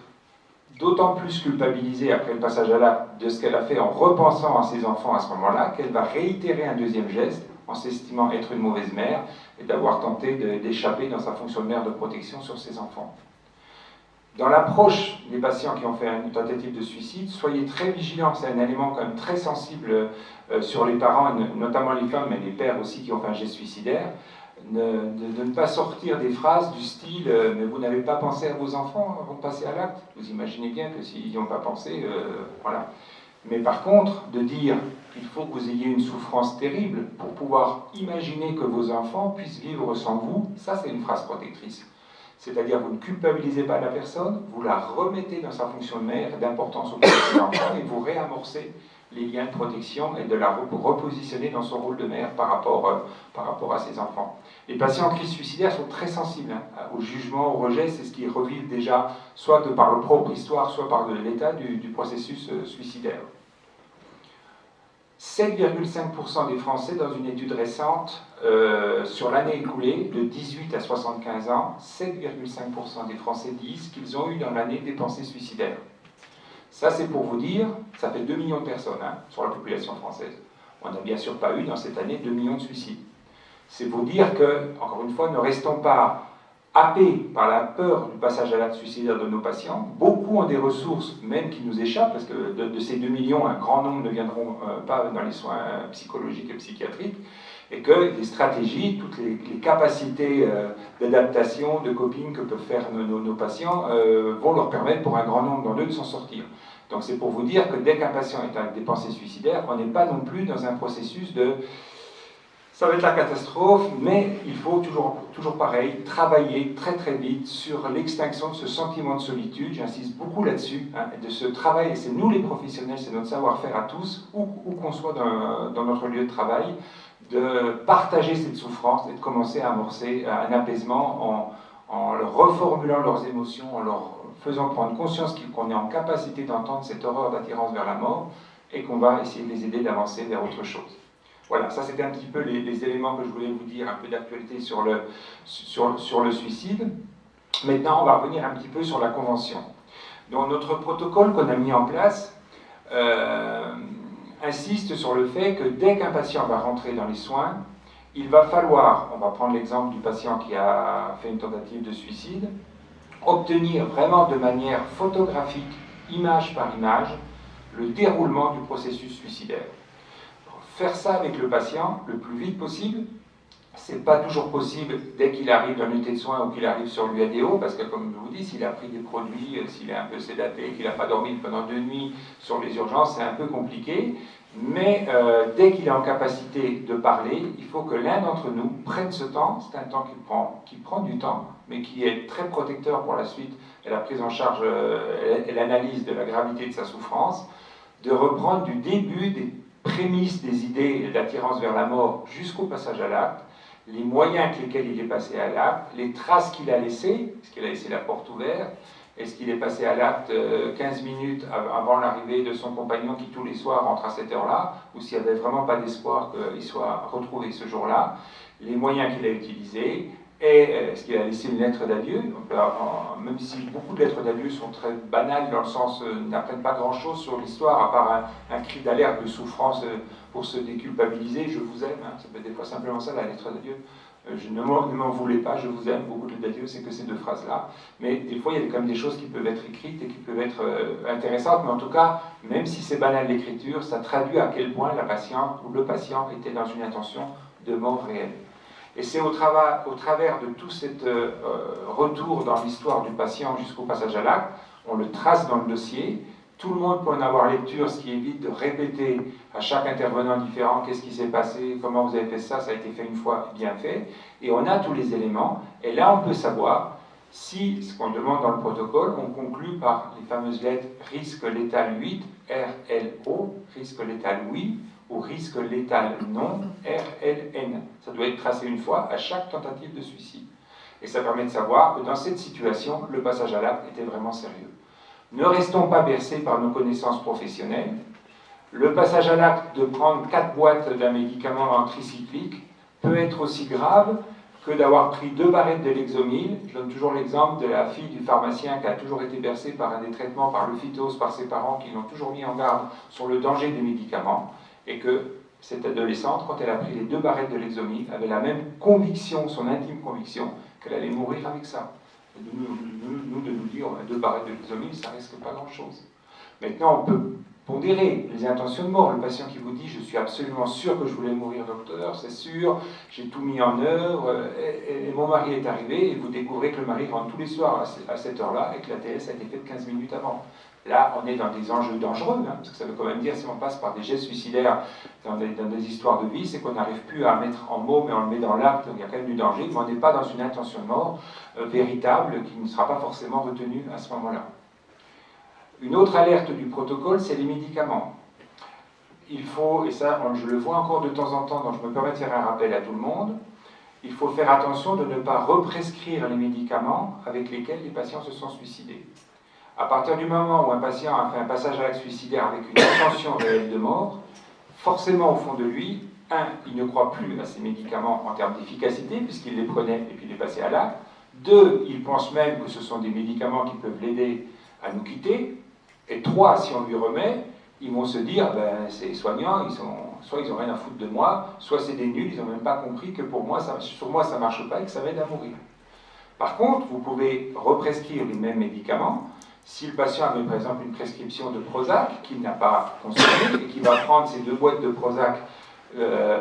d'autant plus culpabilisée après le passage à l'acte de ce qu'elle a fait en repensant à ses enfants à ce moment-là, qu'elle va réitérer un deuxième geste en s'estimant être une mauvaise mère et d'avoir tenté d'échapper dans sa fonction de mère de protection sur ses enfants. Dans l'approche des patients qui ont fait une tentative de suicide, soyez très vigilants, c'est un élément quand même très sensible sur les parents, notamment les femmes, mais les pères aussi qui ont fait un geste suicidaire, de ne pas sortir des phrases du style « mais vous n'avez pas pensé à vos enfants avant de passer à l'acte ». Vous imaginez bien que s'ils n'y ont pas pensé, voilà. Mais par contre, de dire qu'il faut que vous ayez une souffrance terrible pour pouvoir imaginer que vos enfants puissent vivre sans vous, ça c'est une phrase protectrice. C'est-à-dire vous ne culpabilisez pas la personne, vous la remettez dans sa fonction de mère d'importance auprès de ses enfants et vous réamorcez les liens de protection et de la repositionner dans son rôle de mère par rapport à ses enfants. Les patients en crise suicidaire sont très sensibles au jugement, au rejet, c'est ce qu'ils revivent déjà, soit de par leur propre histoire, soit par l'état du processus suicidaire. 7,5% des Français, dans une étude récente sur l'année écoulée, de 18 à 75 ans, 7,5% des Français disent qu'ils ont eu dans l'année des pensées suicidaires. Ça, c'est pour vous dire, ça fait 2 millions de personnes sur la population française. On n'a bien sûr pas eu dans cette année 2 millions de suicides. C'est vous dire que, encore une fois, ne restons pas happés par la peur du passage à l'acte suicidaire de nos patients. Beaucoup ont des ressources, même qui nous échappent, parce que de ces 2 millions, un grand nombre ne viendront pas dans les soins psychologiques et psychiatriques, et que les stratégies, toutes les capacités d'adaptation, de coping que peuvent faire nos patients vont leur permettre pour un grand nombre d'entre eux de s'en sortir. Donc c'est pour vous dire que dès qu'un patient est avec des pensées suicidaires, on n'est pas non plus dans un processus de ça va être la catastrophe, mais il faut toujours pareil, travailler très très vite sur l'extinction de ce sentiment de solitude, j'insiste beaucoup là-dessus, de ce travail, et c'est nous les professionnels, c'est notre savoir-faire à tous, où qu'on soit dans notre lieu de travail, de partager cette souffrance et de commencer à amorcer un apaisement en leur reformulant leurs émotions, en leur faisant prendre conscience qu'on est en capacité d'entendre cette horreur d'attirance vers la mort et qu'on va essayer de les aider d'avancer vers autre chose. Voilà, ça c'était un petit peu les éléments que je voulais vous dire, un peu d'actualité sur le suicide. Maintenant, on va revenir un petit peu sur la Convention. Donc notre protocole qu'on a mis en place insiste sur le fait que dès qu'un patient va rentrer dans les soins, il va falloir, on va prendre l'exemple du patient qui a fait une tentative de suicide, obtenir vraiment de manière photographique, image par image, le déroulement du processus suicidaire. Faire ça avec le patient le plus vite possible, c'est pas toujours possible dès qu'il arrive dans l'unité de soins ou qu'il arrive sur l'UADO, parce que comme je vous dis, s'il a pris des produits, s'il est un peu sédaté, qu'il n'a pas dormi pendant 2 nuits sur les urgences, c'est un peu compliqué. Mais dès qu'il est en capacité de parler, il faut que l'un d'entre nous prenne ce temps, c'est un temps qui prend du temps, mais qui est très protecteur pour la suite et la prise en charge et l'analyse de la gravité de sa souffrance, de reprendre du début des prémices des idées d'attirance vers la mort jusqu'au passage à l'acte, les moyens avec lesquels il est passé à l'acte, les traces qu'il a laissées, est-ce qu'il a laissé la porte ouverte, est-ce qu'il est passé à l'acte 15 minutes avant l'arrivée de son compagnon qui tous les soirs rentre à cette heure-là, ou s'il n'y avait vraiment pas d'espoir qu'il soit retrouvé ce jour-là, les moyens qu'il a utilisés, et est-ce qu'il a laissé une lettre d'adieu, même si beaucoup de lettres d'adieu sont très banales dans le sens n'apprennent pas grand-chose sur l'histoire, à part un cri d'alerte de souffrance pour se déculpabiliser, je vous aime, hein, ça peut être des fois simplement ça la lettre d'adieu. Je ne m'en voulais pas, je vous aime, beaucoup de d'adieu, c'est que ces 2 phrases-là. Mais des fois, il y a quand même des choses qui peuvent être écrites et qui peuvent être intéressantes, mais en tout cas, même si c'est banal l'écriture, ça traduit à quel point la patiente ou le patient était dans une intention de mort réelle. Et c'est au travers de tout ce retour dans l'histoire du patient jusqu'au passage à l'acte, on le trace dans le dossier, tout le monde peut en avoir lecture, ce qui évite de répéter à chaque intervenant différent qu'est-ce qui s'est passé, comment vous avez fait ça, ça a été fait une fois, bien fait, et on a tous les éléments, et là on peut savoir si, ce qu'on demande dans le protocole, on conclut par les fameuses lettres risque létal 8, RLO, risque létal oui, ou risque létal non, RLN. Ça doit être tracé une fois à chaque tentative de suicide. Et ça permet de savoir que dans cette situation, le passage à l'acte était vraiment sérieux. Ne restons pas bercés par nos connaissances professionnelles. Le passage à l'acte de prendre 4 boîtes d'un médicament tricyclique peut être aussi grave que d'avoir pris 2 barrettes de Lexomil. Je donne toujours l'exemple de la fille du pharmacien qui a toujours été bercée par un des traitements par le phytose, par ses parents qui l'ont toujours mis en garde sur le danger des médicaments, et que cette adolescente, quand elle a pris les 2 barrettes de Lexomil, avait la même conviction, son intime conviction, qu'elle allait mourir avec ça. Et de nous dire 2 barrettes de Lexomil, ça risque pas grand-chose. Maintenant, on peut pondérer les intentions de mort. Le patient qui vous dit « je suis absolument sûr que je voulais mourir, docteur, c'est sûr, j'ai tout mis en œuvre, et mon mari est arrivé », et vous découvrez que le mari rentre tous les soirs à cette heure-là, et que la TS a été faite 15 minutes avant. Là, on est dans des enjeux dangereux, hein, parce que ça veut quand même dire, si on passe par des gestes suicidaires dans des histoires de vie, c'est qu'on n'arrive plus à mettre en mots, mais on le met dans l'acte, donc il y a quand même du danger, mais on n'est pas dans une intention de mort véritable qui ne sera pas forcément retenue à ce moment-là. Une autre alerte du protocole, c'est les médicaments. Il faut, et ça je le vois encore de temps en temps, donc je me permets de faire un rappel à tout le monde, il faut faire attention de ne pas represcrire les médicaments avec lesquels les patients se sont suicidés. À partir du moment où un patient a fait un passage à l'acte suicidaire avec une intention réelle de mort, forcément au fond de lui, il ne croit plus à ces médicaments en termes d'efficacité, puisqu'il les prenait et puis il est passé à l'acte. 2, il pense même que ce sont des médicaments qui peuvent l'aider à nous quitter. Et 3, si on lui remet, ils vont se dire, ben, ces soignants, soit ils n'ont rien à foutre de moi, soit c'est des nuls, ils n'ont même pas compris que pour moi, sur moi ça ne marche pas et que ça m'aide à mourir. Par contre, vous pouvez represcrire les mêmes médicaments. Si le patient avait par exemple une prescription de Prozac qu'il n'a pas consommé et qu'il va prendre ces 2 boîtes de Prozac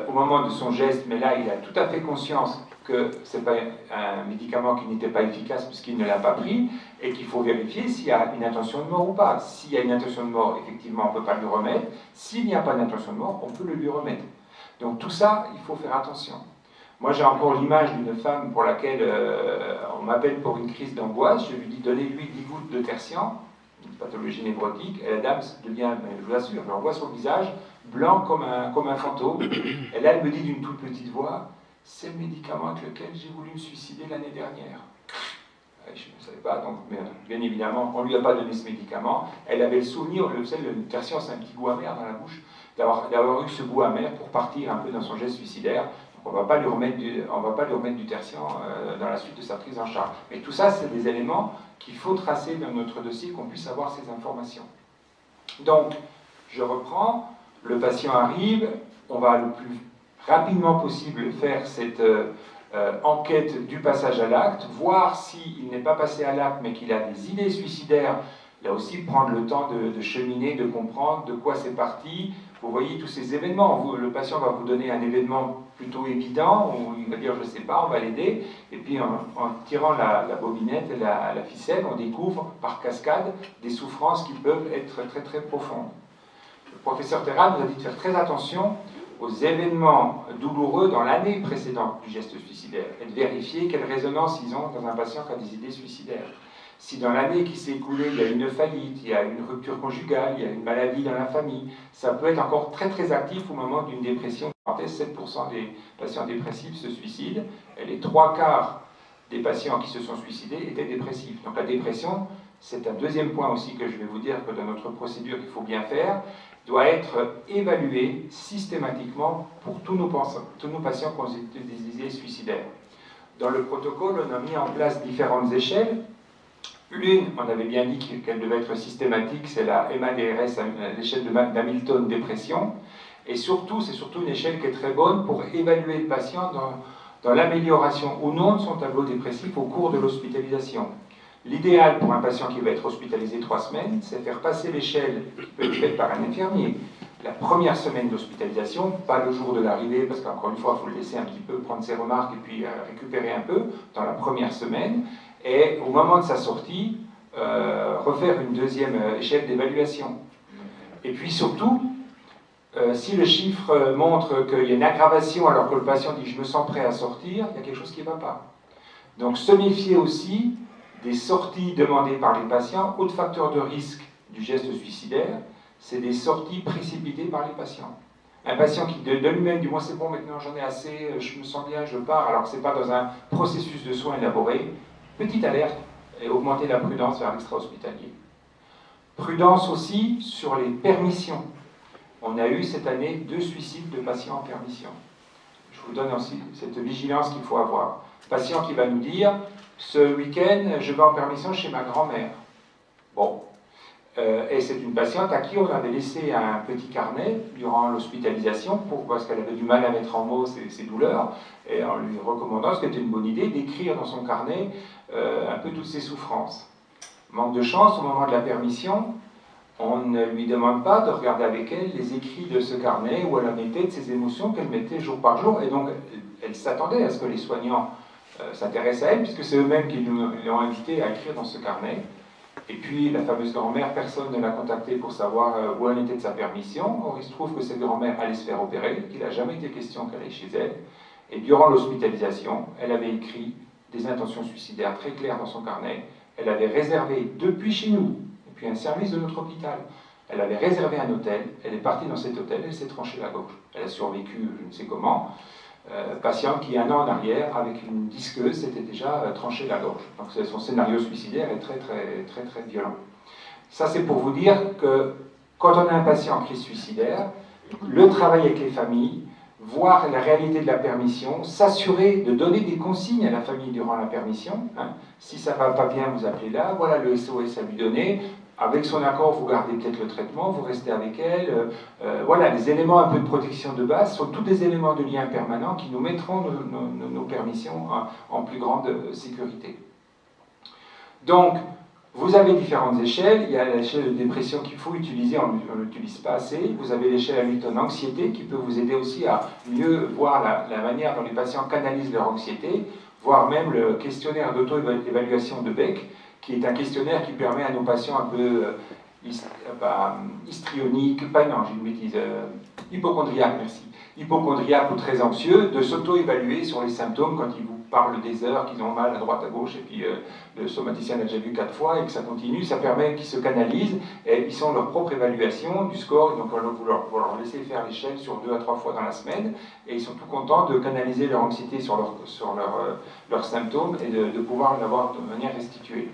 au moment de son geste, mais là il a tout à fait conscience que ce n'est pas un médicament qui n'était pas efficace puisqu'il ne l'a pas pris et qu'il faut vérifier s'il y a une intention de mort ou pas. S'il y a une intention de mort, effectivement on ne peut pas lui remettre. S'il n'y a pas d'intention de mort, on peut le lui remettre. Donc tout ça, il faut faire attention. Moi, j'ai encore l'image d'une femme pour laquelle on m'appelle pour une crise d'angoisse. Je lui dis, donnez-lui 10 gouttes de tertian, une pathologie névrotique, et la dame devient, je vous assure, on voit son visage blanc comme un fantôme. Et là, elle me dit d'une toute petite voix, c'est le médicament avec lequel j'ai voulu me suicider l'année dernière. Je ne savais pas, donc bien évidemment, on ne lui a pas donné ce médicament. Elle avait le souvenir, le tertian, c'est un petit goût amer dans la bouche, d'avoir eu ce goût amer pour partir un peu dans son geste suicidaire. On ne va pas lui remettre du tertian dans la suite de sa prise en charge. Mais tout ça, c'est des éléments qu'il faut tracer dans notre dossier, qu'on puisse avoir ces informations. Donc, je reprends, le patient arrive, on va le plus rapidement possible faire cette enquête du passage à l'acte, voir s'il n'est pas passé à l'acte, mais qu'il a des idées suicidaires, là aussi prendre le temps de cheminer, de comprendre de quoi c'est parti, vous voyez tous ces événements. Le patient va vous donner un événement plutôt évident, où il va dire je ne sais pas, on va l'aider, et puis en tirant la bobinette et la ficelle, on découvre par cascade des souffrances qui peuvent être très très profondes. Le professeur Terral nous a dit de faire très attention aux événements douloureux dans l'année précédente du geste suicidaire et de vérifier quelle résonance ils ont dans un patient qui a des idées suicidaires. Si dans l'année qui s'est écoulée, il y a une faillite, il y a une rupture conjugale, il y a une maladie dans la famille, ça peut être encore très très actif au moment d'une dépression. 7% des patients dépressifs se suicident et les 3/4 des patients qui se sont suicidés étaient dépressifs. Donc la dépression, c'est un deuxième point aussi que je vais vous dire que dans notre procédure qu'il faut bien faire, doit être évaluée systématiquement pour tous nos patients qui ont des idées suicidaires. Dans le protocole, on a mis en place différentes échelles. L'une, on avait bien dit qu'elle devait être systématique, c'est la MADRS, l'échelle d'Hamilton dépression. Et surtout, c'est surtout une échelle qui est très bonne pour évaluer le patient dans l'amélioration ou non de son tableau dépressif au cours de l'hospitalisation. L'idéal pour un patient qui va être hospitalisé 3 semaines, c'est faire passer l'échelle qui peut être faite par un infirmier. La première semaine d'hospitalisation, pas le jour de l'arrivée, parce qu'encore une fois, il faut le laisser un petit peu prendre ses remarques et puis récupérer un peu dans la première semaine. Et au moment de sa sortie, refaire une deuxième échelle d'évaluation. Et puis surtout, si le chiffre montre qu'il y a une aggravation alors que le patient dit « je me sens prêt à sortir », il y a quelque chose qui ne va pas. Donc se méfier aussi des sorties demandées par les patients. Autre facteur de risque du geste suicidaire, c'est des sorties précipitées par les patients. Un patient qui de lui-même dit « moi c'est bon, maintenant j'en ai assez, je me sens bien, je pars », alors que ce n'est pas dans un processus de soins élaboré. Petite alerte et augmenter la prudence vers l'extra-hospitalier. Prudence aussi sur les permissions. On a eu cette année 2 suicides de patients en permission. Je vous donne aussi cette vigilance qu'il faut avoir. Patient qui va nous dire « ce week-end, je vais en permission chez ma grand-mère ». Bon. Et c'est une patiente à qui on avait laissé un petit carnet durant l'hospitalisation parce qu'elle avait du mal à mettre en mots ses douleurs, et en lui recommandant, ce qui était une bonne idée, d'écrire dans son carnet un peu toutes ses souffrances. Manque de chance, au moment de la permission, on ne lui demande pas de regarder avec elle les écrits de ce carnet où elle mettait de ses émotions qu'elle mettait jour par jour, et donc elle s'attendait à ce que les soignants s'intéressent à elle, puisque c'est eux-mêmes qui l'ont invitée à écrire dans ce carnet. Et puis la fameuse grand-mère, personne ne l'a contactée pour savoir où elle était de sa permission. Or il se trouve que cette grand-mère allait se faire opérer, qu'il n'a jamais été question qu'elle aille chez elle. Et durant l'hospitalisation, elle avait écrit des intentions suicidaires très claires dans son carnet. Elle avait réservé depuis chez nous, et puis un service de notre hôpital, elle avait réservé un hôtel, elle est partie dans cet hôtel, elle s'est tranchée la gorge. Elle a survécu, je ne sais comment. Patiente qui, 1 an en arrière, avec une disqueuse, s'était déjà tranché la gorge. Donc son scénario suicidaire est très violent. Ça, c'est pour vous dire que quand on a un patient en crise suicidaire, le travail avec les familles, voir la réalité de la permission, s'assurer de donner des consignes à la famille durant la permission. Si ça ne va pas bien, vous appelez là, voilà le SOS à lui donner. Avec son accord, vous gardez peut-être le traitement, vous restez avec elle. Voilà, les éléments un peu de protection de base sont tous des éléments de lien permanent qui nous mettront nos permissions en plus grande sécurité. Donc, vous avez différentes échelles. Il y a l'échelle de dépression qu'il faut utiliser, on ne l'utilise pas assez. Vous avez l'échelle Hamilton anxiété qui peut vous aider aussi à mieux voir la manière dont les patients canalisent leur anxiété, voire même le questionnaire d'auto-évaluation de Beck, qui est un questionnaire qui permet à nos patients un peu histrioniques, hypochondriaques, merci, hypochondriaques ou très anxieux, de s'auto-évaluer sur les symptômes quand ils vous parlent des heures qu'ils ont mal à droite à gauche, et puis le somaticien l'a déjà vu 4 fois, et que ça continue, ça permet qu'ils se canalisent, et ils sont leur propre évaluation du score, et donc vous leur laissez faire l'échelle sur 2 à 3 fois dans la semaine, et ils sont tout contents de canaliser leur anxiété sur leurs symptômes, et de pouvoir l'avoir de manière restituée.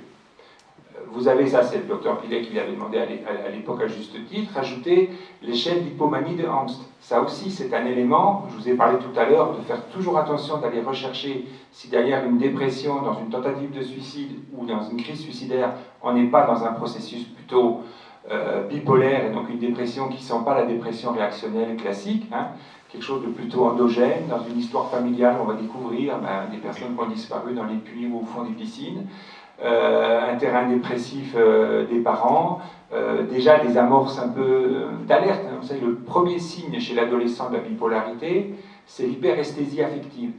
Vous avez ça, c'est le docteur Pilet qui l'avait demandé à l'époque à juste titre, ajouter l'échelle d'hypomanie de Angst. Ça aussi, c'est un élément, je vous ai parlé tout à l'heure, de faire toujours attention d'aller rechercher si derrière une dépression, dans une tentative de suicide ou dans une crise suicidaire, on n'est pas dans un processus plutôt bipolaire, et donc une dépression qui ne sent pas la dépression réactionnelle classique, quelque chose de plutôt endogène. Dans une histoire familiale, on va découvrir des personnes qui ont disparu dans les puits ou au fond des piscines. un terrain dépressif des parents, déjà des amorces un peu d'alerte. Vous savez, le premier signe chez l'adolescent de la bipolarité, c'est l'hyperesthésie affective.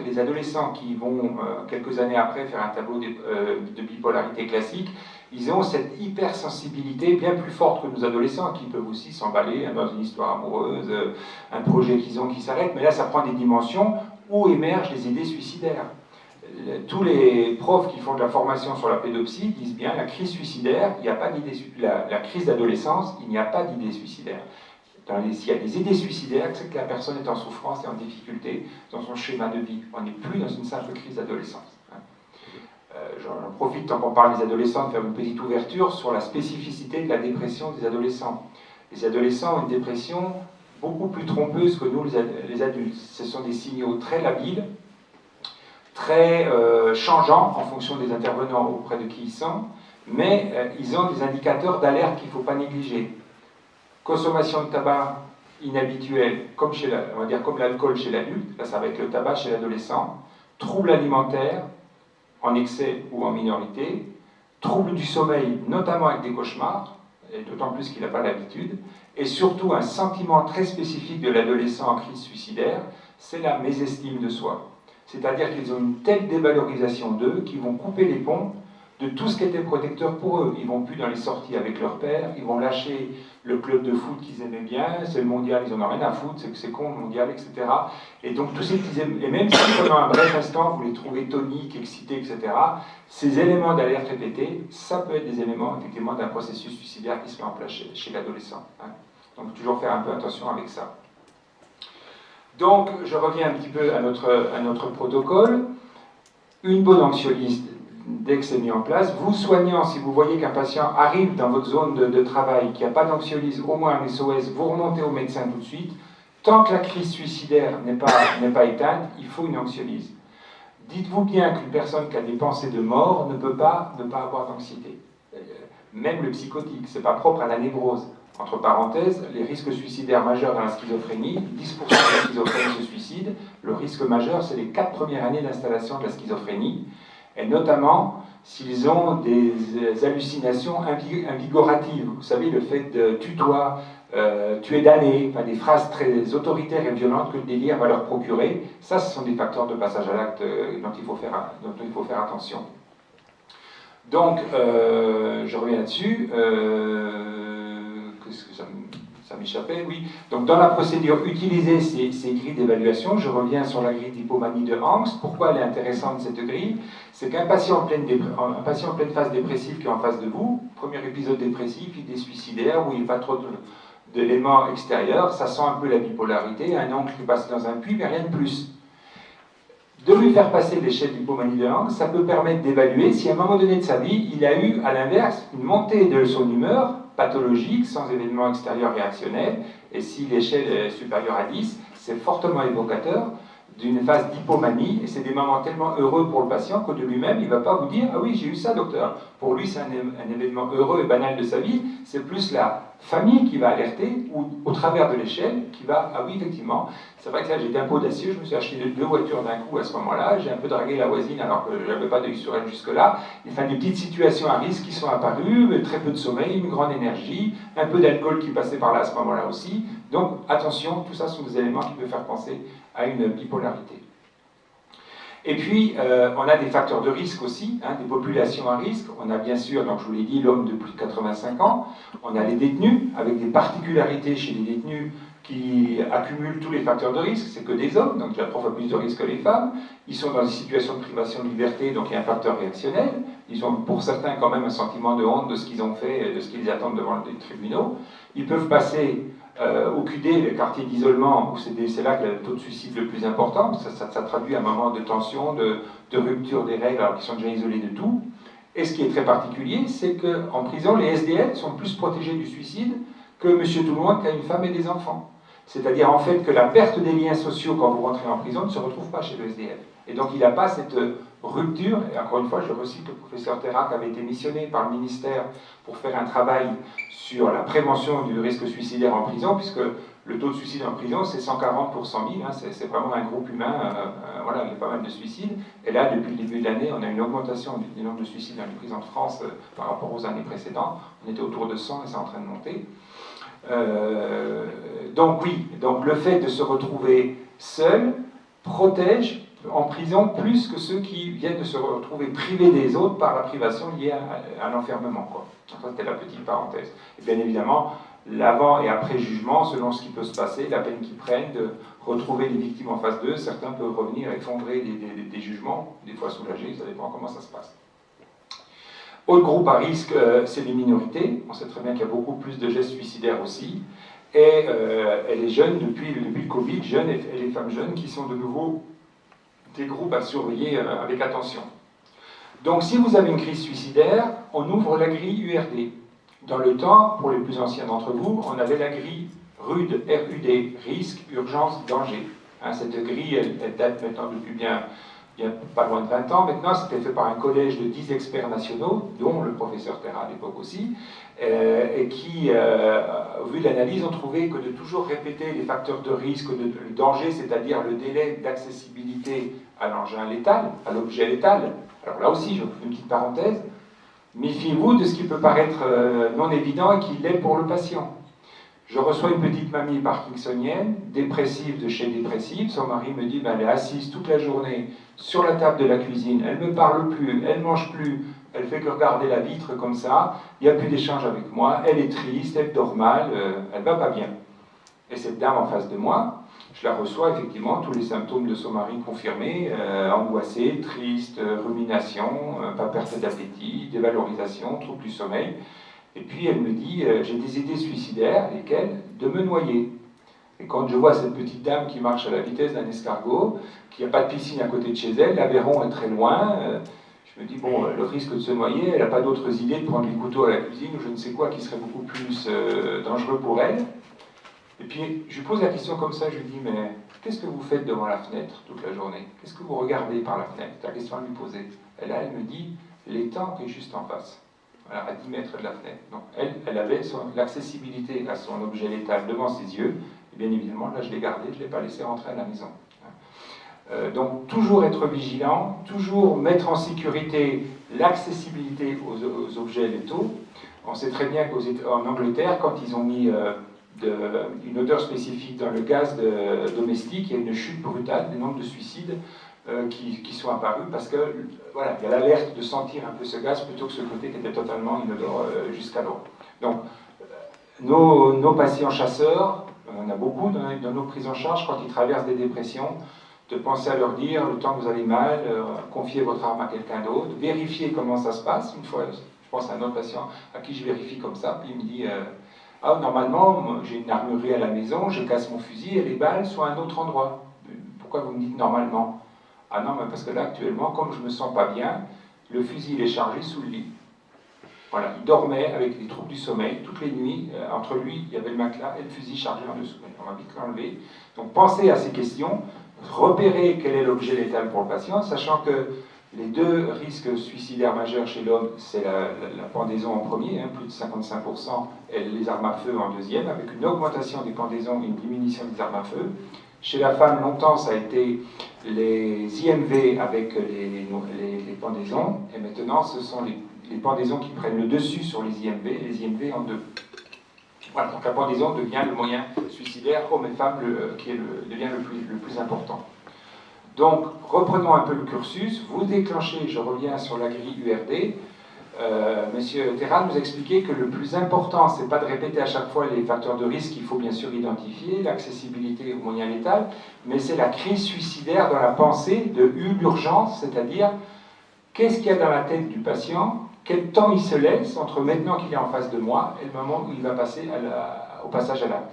Les adolescents qui vont, quelques années après, faire un tableau de bipolarité classique, ils ont cette hypersensibilité bien plus forte que nos adolescents, qui peuvent aussi s'emballer dans une histoire amoureuse, un projet qu'ils ont qui s'arrête, mais là ça prend des dimensions où émergent les idées suicidaires. Tous les profs qui font de la formation sur la pédopsie disent bien la crise suicidaire, il n'y a pas d'idée, la crise d'adolescence, il n'y a pas d'idée suicidaire. S'il y a des idées suicidaires, c'est que la personne est en souffrance et en difficulté dans son schéma de vie. On n'est plus dans une simple crise d'adolescence. J'en profite, tant qu'on parle des adolescents, de faire une petite ouverture sur la spécificité de la dépression des adolescents. Les adolescents ont une dépression beaucoup plus trompeuse que nous, les adultes. Ce sont des signaux très labiles, très changeants en fonction des intervenants auprès de qui ils sont, mais ils ont des indicateurs d'alerte qu'il ne faut pas négliger. Consommation de tabac inhabituelle, on va dire comme l'alcool chez l'adulte, là ça va être le tabac chez l'adolescent, troubles alimentaires, en excès ou en minorité, troubles du sommeil, notamment avec des cauchemars, et d'autant plus qu'il n'a pas l'habitude, et surtout un sentiment très spécifique de l'adolescent en crise suicidaire, c'est la mésestime de soi. C'est-à-dire qu'ils ont une telle dévalorisation d'eux qu'ils vont couper les ponts de tout ce qui était protecteur pour eux. Ils vont plus dans les sorties avec leur père, ils vont lâcher le club de foot qu'ils aimaient bien, c'est le mondial, ils n'en ont rien à foutre, c'est con le mondial, etc. Et donc tous ces petits et même si pendant un bref instant vous les trouvez toniques, excités, etc., ces éléments d'alerte répétés, ça peut être des éléments effectivement d'un processus suicidaire qui se met en place chez l'adolescent. Donc toujours faire un peu attention avec ça. Donc je reviens un petit peu à notre protocole. Une bonne anxiolyse, dès que c'est mis en place, vous soignant, si vous voyez qu'un patient arrive dans votre zone de travail, qu'il n'y a pas d'anxiolyse, au moins un SOS, vous remontez au médecin tout de suite. Tant que la crise suicidaire n'est pas éteinte, il faut une anxiolyse. Dites-vous bien qu'une personne qui a des pensées de mort ne peut pas ne pas avoir d'anxiété. Même le psychotique, ce n'est pas propre à la névrose. Entre parenthèses, les risques suicidaires majeurs dans la schizophrénie, 10% de la schizophrénie se suicide. Le risque majeur, c'est les 4 premières années d'installation de la schizophrénie. Et notamment s'ils ont des hallucinations invigoratives. Vous savez, le fait de tutoie, tu es damné, enfin, des phrases très autoritaires et violentes que le délire va leur procurer, ça, ce sont des facteurs de passage à l'acte dont il faut faire attention. Donc, je reviens là-dessus. Qu'est-ce que ça m'échappait, oui. Donc, dans la procédure, utilisez ces grilles d'évaluation. Je reviens sur la grille d'hypomanie de Angst. Pourquoi elle est intéressante, cette grille? C'est qu'un patient en pleine phase dépressive qui est en face de vous, premier épisode dépressif, idée suicidaire, où il n'y a pas trop d'éléments extérieurs, ça sent un peu la bipolarité, un oncle qui passe dans un puits, mais rien de plus. De lui faire passer l'échelle d'hypomanie de Angst, ça peut permettre d'évaluer si à un moment donné de sa vie, il a eu, à l'inverse, une montée de son humeur pathologique, sans événement extérieur réactionnel, et si l'échelle est supérieure à 10, c'est fortement évocateur d'une phase d'hypomanie, et c'est des moments tellement heureux pour le patient que de lui-même, il ne va pas vous dire « Ah oui, j'ai eu ça, docteur ». Pour lui, c'est un événement heureux et banal de sa vie, c'est plus la famille qui va alerter, ou au travers de l'échelle, qui va « Ah oui, effectivement, c'est vrai que là, j'étais un peu audacieux, je me suis acheté 2 voitures d'un coup à ce moment-là, j'ai un peu dragué la voisine alors que je n'avais pas d'œil sur elle jusque-là ». Enfin, des petites situations à risque qui sont apparues, très peu de sommeil, une grande énergie, un peu d'alcool qui passait par là à ce moment-là aussi. Donc, attention, tout ça sont des éléments qui peuvent faire penser à une bipolarité. Et puis, on a des facteurs de risque aussi, des populations à risque. On a bien sûr, donc je vous l'ai dit, l'homme de plus de 85 ans. On a les détenus, avec des particularités chez les détenus qui accumulent tous les facteurs de risque. C'est que des hommes, donc il y a 3 fois plus de risques que les femmes. Ils sont dans des situations de privation de liberté, donc il y a un facteur réactionnel. Ils ont pour certains quand même un sentiment de honte de ce qu'ils ont fait, de ce qu'ils attendent devant les tribunaux. Ils peuvent passer au QD, le quartier d'isolement, où c'est là que le taux de suicide le plus important, ça traduit un moment de tension, de rupture des règles, alors qu'ils sont déjà isolés de tout. Et ce qui est très particulier, c'est qu'en prison, les SDF sont plus protégés du suicide que monsieur tout le monde qui a une femme et des enfants. C'est-à-dire en fait que la perte des liens sociaux quand vous rentrez en prison ne se retrouve pas chez le SDF. Et donc il n'a pas cette rupture, et encore une fois je recite le professeur Terra qui avait été missionné par le ministère pour faire un travail sur la prévention du risque suicidaire en prison, puisque Le taux de suicide en prison, c'est 140 pour 100 000, hein, c'est vraiment un groupe humain, voilà, il y a pas mal de suicides. Et là, depuis le début de l'année, on a une augmentation du nombre de suicides dans les prisons de France par rapport aux années précédentes. On était autour de 100 et c'est en train de monter. Donc oui, donc le fait de se retrouver seul protège en prison plus que ceux qui viennent de se retrouver privés des autres par la privation liée à l'enfermement. Ça, c'était la petite parenthèse. Et bien évidemment, l'avant et après jugement, selon ce qui peut se passer, la peine qu'ils prennent, de retrouver les victimes en face d'eux, certains peuvent revenir effondrer des jugements, des fois soulagés, ça dépend comment ça se passe. Autre groupe à risque, c'est les minorités. On sait très bien qu'il y a beaucoup plus de gestes suicidaires aussi. Et les jeunes, depuis le Covid, jeunes et les femmes jeunes, qui sont de nouveau des groupes à surveiller avec attention. Donc si vous avez une crise suicidaire, on ouvre la grille URD. Dans le temps, pour les plus anciens d'entre vous, on avait la grille RUD, RUD, risque, urgence, danger. Hein, cette grille, elle date maintenant depuis bien pas loin de 20 ans. Maintenant, c'était fait par un collège de 10 experts nationaux, dont le professeur Terra à l'époque aussi, et qui, au vu de l'analyse, ont trouvé que de toujours répéter les facteurs de risque, le danger, c'est-à-dire le délai d'accessibilité à l'engin létal, à l'objet létal. Alors là aussi, je vous fais une petite parenthèse, méfiez-vous de ce qui peut paraître non évident et qui l'est pour le patient. Je reçois une petite mamie parkinsonienne, dépressive de chez dépressive. Son mari me dit elle est assise toute la journée sur la table de la cuisine, elle ne me parle plus, elle ne mange plus, elle fait que regarder la vitre comme ça, il n'y a plus d'échange avec moi, elle est triste, elle dort mal, elle ne va pas bien. Et cette dame en face de moi, je la reçois effectivement, tous les symptômes de son mari confirmés, angoissée, triste, rumination, pas perte d'appétit, dévalorisation, trouble du sommeil. Et puis elle me dit, j'ai des idées suicidaires, lesquelles? De me noyer. Et quand je vois cette petite dame qui marche à la vitesse d'un escargot, qui n'a pas de piscine à côté de chez elle, l'Aveyron est très loin, je me dis, bon, le risque de se noyer, elle n'a pas d'autres idées de prendre les couteaux à la cuisine ou je ne sais quoi qui serait beaucoup plus dangereux pour elle. Et puis je lui pose la question comme ça, je lui dis, mais qu'est-ce que vous faites devant la fenêtre toute la journée? Qu'est-ce que vous regardez par la fenêtre? C'est la question à lui poser. Et là, elle me dit, l'étang qui est juste en face. Voilà, à 10 mètres de la fenêtre. Donc elle avait l'accessibilité à son objet létal devant ses yeux, et bien évidemment, là je l'ai gardé, je ne l'ai pas laissé rentrer à la maison. Donc toujours être vigilant, toujours mettre en sécurité l'accessibilité aux objets létaux. On sait très bien qu'en Angleterre, quand ils ont mis une odeur spécifique dans le gaz domestique, il y a une chute brutale du nombre de suicides qui sont apparus parce que voilà, il y a l'alerte de sentir un peu ce gaz plutôt que ce côté qui était totalement inodore jusqu'alors. Donc nos patients chasseurs, on en a beaucoup dans nos prises en charge quand ils traversent des dépressions, de penser à leur dire le temps que vous allez mal, confiez votre arme à quelqu'un d'autre, vérifiez comment ça se passe. Une fois, je pense à un autre patient à qui je vérifie comme ça, puis il me dit ah, normalement j'ai une armurerie à la maison, je casse mon fusil et les balles sont à un autre endroit. Pourquoi vous me dites normalement? Ah non, mais parce que là, actuellement, comme je ne me sens pas bien, le fusil il est chargé sous le lit. Voilà, il dormait avec des troubles du sommeil toutes les nuits. Entre lui, il y avait le matelas et le fusil chargé en dessous. On va vite l'enlever. Donc pensez à ces questions, repérez quel est l'objet létal pour le patient, sachant que les deux risques suicidaires majeurs chez l'homme, c'est la pendaison en premier, hein, plus de 55%, et les armes à feu en deuxième, avec une augmentation des pendaisons et une diminution des armes à feu. Chez la femme, longtemps, ça a été les IMV avec les pendaisons, et maintenant, ce sont les pendaisons qui prennent le dessus sur les IMV, et les IMV en deux. Voilà, donc la pendaison devient le moyen suicidaire, homme et femme, qui devient le plus important. Donc, reprenons un peu le cursus, vous déclenchez, je reviens sur la grille URD, Monsieur Terra nous expliquait que le plus important, c'est pas de répéter à chaque fois les facteurs de risque qu'il faut bien sûr identifier, l'accessibilité aux moyens létals, mais c'est la crise suicidaire dans la pensée de l'urgence, c'est-à-dire qu'est-ce qu'il y a dans la tête du patient, quel temps il se laisse entre maintenant qu'il est en face de moi et le moment où il va passer au passage à l'acte.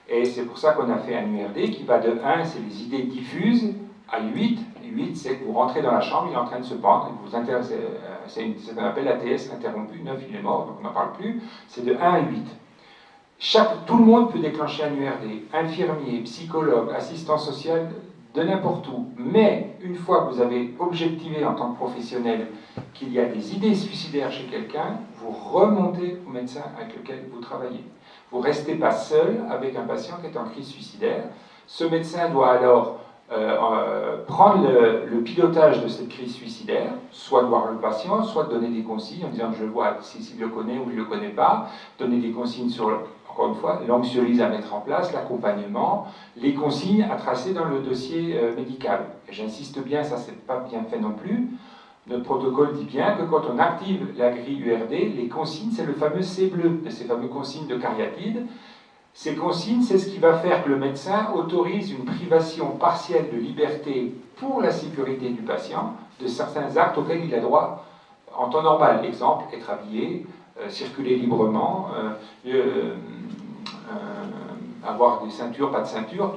Et c'est pour ça qu'on a fait un URD qui va de 1, c'est les idées diffuses, à 8. 8, c'est que vous rentrez dans la chambre, il est en train de se pendre, c'est ce qu'on appelle l'ATS interrompu, 9, il est mort, donc on n'en parle plus, c'est de 1 à 8. Tout le monde peut déclencher un URD, infirmier, psychologue, assistant social, de n'importe où. Mais une fois que vous avez objectivé en tant que professionnel qu'il y a des idées suicidaires chez quelqu'un, vous remontez au médecin avec lequel vous travaillez. Vous ne restez pas seul avec un patient qui est en crise suicidaire. Ce médecin doit alors prendre le pilotage de cette crise suicidaire, soit de voir le patient, soit de donner des consignes en disant je vois s'il le connaît ou il ne le connaît pas, donner des consignes sur, encore une fois, l'anxiolyse à mettre en place, l'accompagnement, les consignes à tracer dans le dossier médical. Et j'insiste bien, ça c'est pas bien fait non plus. Notre protocole dit bien que quand on active la grille URD, les consignes, c'est le fameux C bleu, ces fameuses consignes de cariatide. Ces consignes, c'est ce qui va faire que le médecin autorise une privation partielle de liberté pour la sécurité du patient de certains actes auxquels il a droit en temps normal. Exemple, être habillé, circuler librement, avoir des ceintures, pas de ceinture,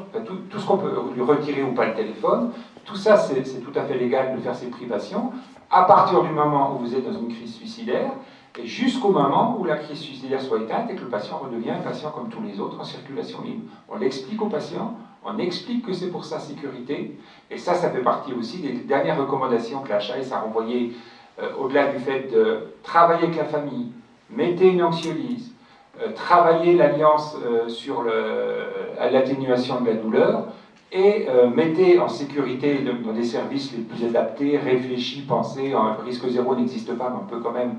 tout ce qu'on peut lui retirer ou pas le téléphone. Tout ça, c'est tout à fait légal de faire ces privations à partir du moment où vous êtes dans une crise suicidaire et jusqu'au moment où la crise suicidaire soit éteinte et que le patient redevient un patient comme tous les autres en circulation libre. On l'explique au patient, on explique que c'est pour sa sécurité, et ça fait partie aussi des dernières recommandations que la HAS a renvoyées au-delà du fait de travailler avec la famille, mettez une anxiolyse, travailler l'alliance sur l'atténuation de la douleur, et mettez en sécurité dans des services les plus adaptés, réfléchis, pensez, un risque zéro n'existe pas, mais on peut quand même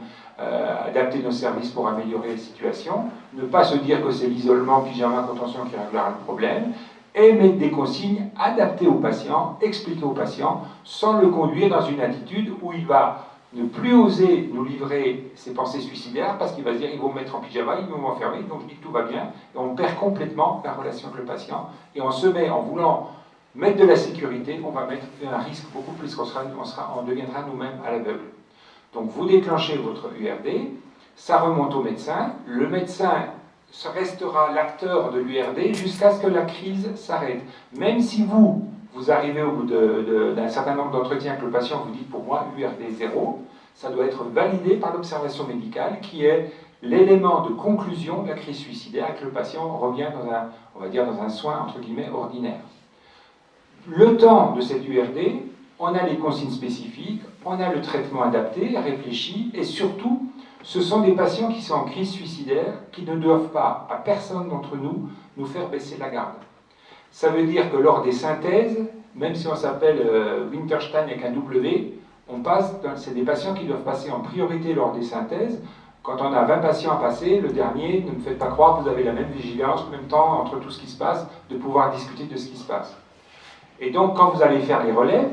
adapter nos services pour améliorer la situation, ne pas se dire que c'est l'isolement, pyjama, contention qui réglera le problème, et mettre des consignes adaptées au patient, expliquer au patient, sans le conduire dans une attitude où il va ne plus oser nous livrer ses pensées suicidaires parce qu'il va se dire ils vont me mettre en pyjama, ils vont m'enfermer, donc je dis que tout va bien, et on perd complètement la relation avec le patient, et on se met, en voulant mettre de la sécurité, on va mettre un risque beaucoup plus on deviendra nous-mêmes à l'aveugle. Donc vous déclenchez votre URD, ça remonte au médecin, le médecin restera l'acteur de l'URD jusqu'à ce que la crise s'arrête. Même si vous arrivez au bout d'un certain nombre d'entretiens que le patient vous dit pour moi URD 0, ça doit être validé par l'observation médicale qui est l'élément de conclusion de la crise suicidaire et que le patient revient dans un, on va dire, dans un soin entre guillemets ordinaire. Le temps de cette URD, on a les consignes spécifiques, on a le traitement adapté, réfléchi, et surtout, ce sont des patients qui sont en crise suicidaire, qui ne doivent pas, à personne d'entre nous, nous faire baisser la garde. Ça veut dire que lors des synthèses, même si on s'appelle Winterstein avec un W, c'est des patients qui doivent passer en priorité lors des synthèses. Quand on a 20 patients à passer, le dernier, ne me faites pas croire que vous avez la même vigilance, le même temps entre tout ce qui se passe, de pouvoir discuter de ce qui se passe. Et donc, quand vous allez faire les relèves,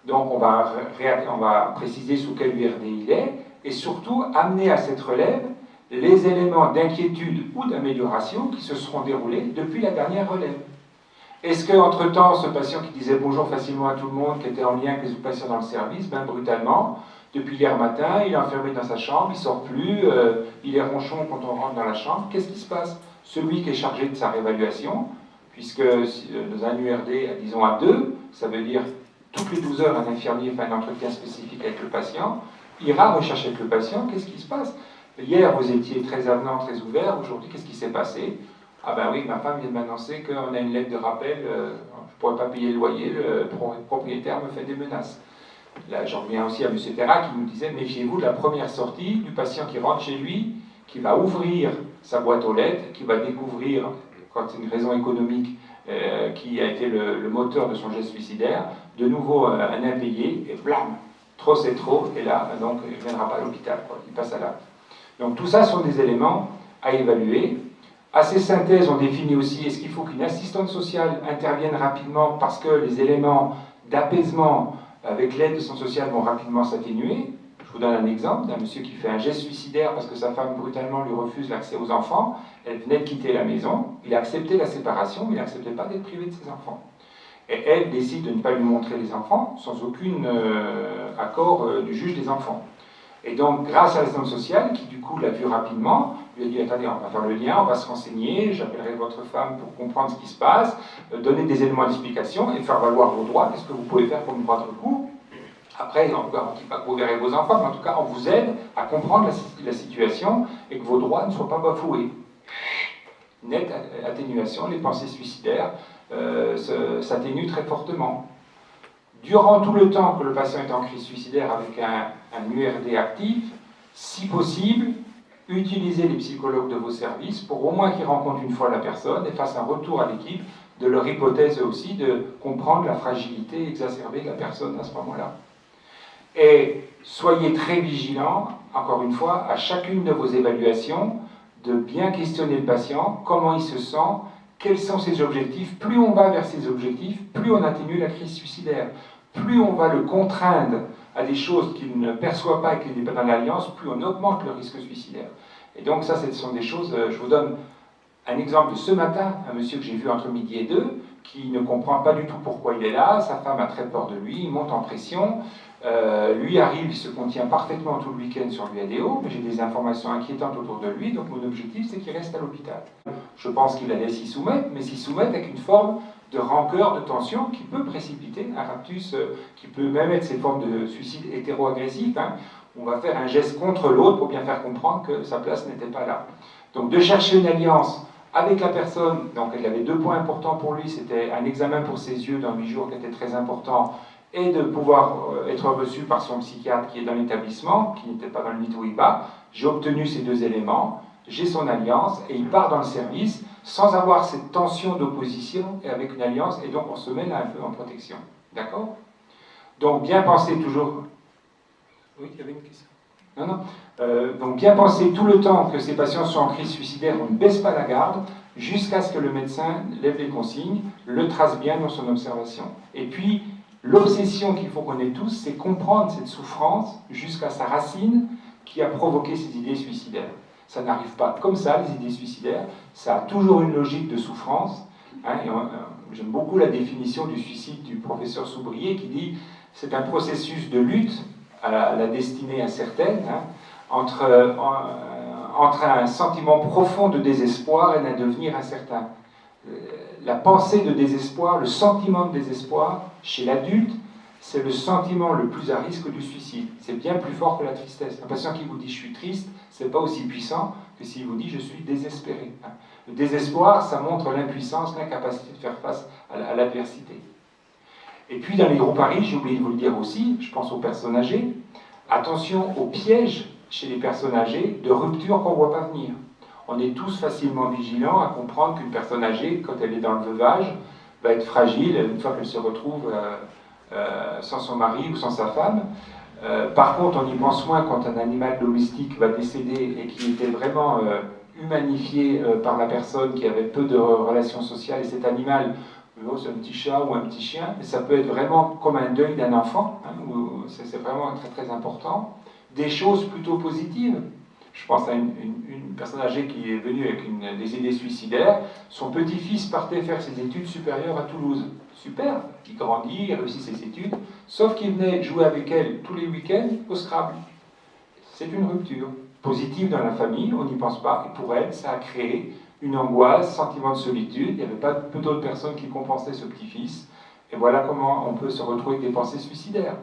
donc on va préciser sous quel URD il est, et surtout amener à cette relève les éléments d'inquiétude ou d'amélioration qui se seront déroulés depuis la dernière relève. Est-ce qu'entre-temps, ce patient qui disait bonjour facilement à tout le monde, qui était en lien avec les autres patients dans le service, même brutalement, depuis hier matin, il est enfermé dans sa chambre, il ne sort plus, il est ronchon quand on rentre dans la chambre, qu'est-ce qui se passe? Celui qui est chargé de sa réévaluation, puisque dans un URD, disons à 2, ça veut dire toutes les 12 heures, un infirmier fait un entretien spécifique avec le patient, ira rechercher avec le patient, qu'est-ce qui se passe? Hier, vous étiez très avenant, très ouvert, aujourd'hui, qu'est-ce qui s'est passé? Ah ben oui, ma femme vient de m'annoncer qu'on a une lettre de rappel, je ne pourrais pas payer le loyer, le propriétaire me fait des menaces. Là, j'en reviens aussi à M. Terra qui nous disait, méfiez-vous de la première sortie du patient qui rentre chez lui, qui va ouvrir sa boîte aux lettres, qui va découvrir, quand c'est une raison économique qui a été le moteur de son geste suicidaire, de nouveau un impayé, et blam, trop c'est trop, et là, donc, il ne viendra pas à l'hôpital, il passe à l'acte. Donc tout ça sont des éléments à évaluer. À ces synthèses, on définit aussi, est-ce qu'il faut qu'une assistante sociale intervienne rapidement parce que les éléments d'apaisement avec l'aide de son social vont rapidement s'atténuer. Je vous donne un exemple d'un monsieur qui fait un geste suicidaire parce que sa femme brutalement lui refuse l'accès aux enfants. Elle venait de quitter la maison, il a accepté la séparation, mais il n'acceptait pas d'être privé de ses enfants. Et elle décide de ne pas lui montrer les enfants sans aucun accord du juge des enfants. Et donc, grâce à l'assistante sociale, qui du coup l'a vu rapidement, lui a dit, attendez, on va faire le lien, on va se renseigner, j'appellerai votre femme pour comprendre ce qui se passe, donner des éléments d'explication et faire valoir vos droits, qu'est-ce que vous pouvez faire pour nous prendre le coup. Après, on ne garantit pas que vous verrez vos enfants, mais en tout cas, on vous aide à comprendre la situation et que vos droits ne soient pas bafoués. Nette atténuation, les pensées suicidaires s'atténuent très fortement. Durant tout le temps que le patient est en crise suicidaire avec un URD actif, si possible, utilisez les psychologues de vos services pour au moins qu'ils rencontrent une fois la personne et fassent un retour à l'équipe de leur hypothèse aussi, de comprendre la fragilité exacerbée de la personne à ce moment-là. Et soyez très vigilants, encore une fois, à chacune de vos évaluations, de bien questionner le patient, comment il se sent, quels sont ses objectifs. Plus on va vers ses objectifs, plus on atténue la crise suicidaire. Plus on va le contraindre à des choses qu'il ne perçoit pas et qu'il n'est pas dans l'alliance, plus on augmente le risque suicidaire. Et donc ça, ce sont des choses, je vous donne un exemple de ce matin, un monsieur que j'ai vu entre midi et 2, qui ne comprend pas du tout pourquoi il est là, sa femme a très peur de lui, il monte en pression, lui arrive, il se contient parfaitement tout le week-end sur l'UADO, mais j'ai des informations inquiétantes autour de lui, donc mon objectif c'est qu'il reste à l'hôpital. Je pense qu'il allait s'y soumettre, mais s'y soumettre avec une forme de rancœur, de tension qui peut précipiter un raptus, qui peut même être ces formes de suicide hétéro-agressif. Hein. On va faire un geste contre l'autre pour bien faire comprendre que sa place n'était pas là. Donc de chercher une alliance avec la personne, donc il avait 2 points importants pour lui, c'était un examen pour ses yeux dans 8 jours qui était très important, et de pouvoir être reçu par son psychiatre qui est dans l'établissement, qui n'était pas dans le lit où il va. J'ai obtenu ces 2 éléments, j'ai son alliance, et il part dans le service sans avoir cette tension d'opposition et avec une alliance, et donc on se met là un peu en protection. D'accord? Donc bien penser toujours... Oui, il y avait une question. Non. Donc bien penser tout le temps que ces patients sont en crise suicidaire, on ne baisse pas la garde, jusqu'à ce que le médecin lève les consignes, le trace bien dans son observation. Et puis, l'obsession qu'il faut qu'on ait tous, c'est comprendre cette souffrance jusqu'à sa racine qui a provoqué ces idées suicidaires. Ça n'arrive pas comme ça, les idées suicidaires, ça a toujours une logique de souffrance. Hein, j'aime beaucoup la définition du suicide du professeur Soubrier qui dit c'est un processus de lutte à la destinée incertaine, hein, entre un sentiment profond de désespoir et d'un devenir incertain. La pensée de désespoir, le sentiment de désespoir, chez l'adulte, c'est le sentiment le plus à risque du suicide. C'est bien plus fort que la tristesse. Un patient qui vous dit « je suis triste », c'est pas aussi puissant que s'il vous dit « je suis désespéré ». Le désespoir, ça montre l'impuissance, l'incapacité de faire face à l'adversité. Et puis dans les groupes à risque, j'ai oublié de vous le dire aussi, je pense aux personnes âgées, attention aux pièges chez les personnes âgées de rupture qu'on ne voit pas venir. On est tous facilement vigilants à comprendre qu'une personne âgée, quand elle est dans le veuvage, va être fragile une fois qu'elle se retrouve sans son mari ou sans sa femme. Par contre, on y pense moins quand un animal domestique va décéder et qui était vraiment humanifié par la personne qui avait peu de relations sociales, et cet animal, c'est un petit chat ou un petit chien, mais ça peut être vraiment comme un deuil d'un enfant, hein, c'est vraiment très très important. Des choses plutôt positives. Je pense à une personne âgée qui est venue avec des idées suicidaires. Son petit-fils partait faire ses études supérieures à Toulouse. Super, il grandit, il réussit ses études, sauf qu'il venait jouer avec elle tous les week-ends au Scrabble. C'est une rupture positive dans la famille, on n'y pense pas, et pour elle, ça a créé une angoisse, sentiment de solitude, il n'y avait pas peu d'autres personnes qui compensaient ce petit-fils, et voilà comment on peut se retrouver avec des pensées suicidaires.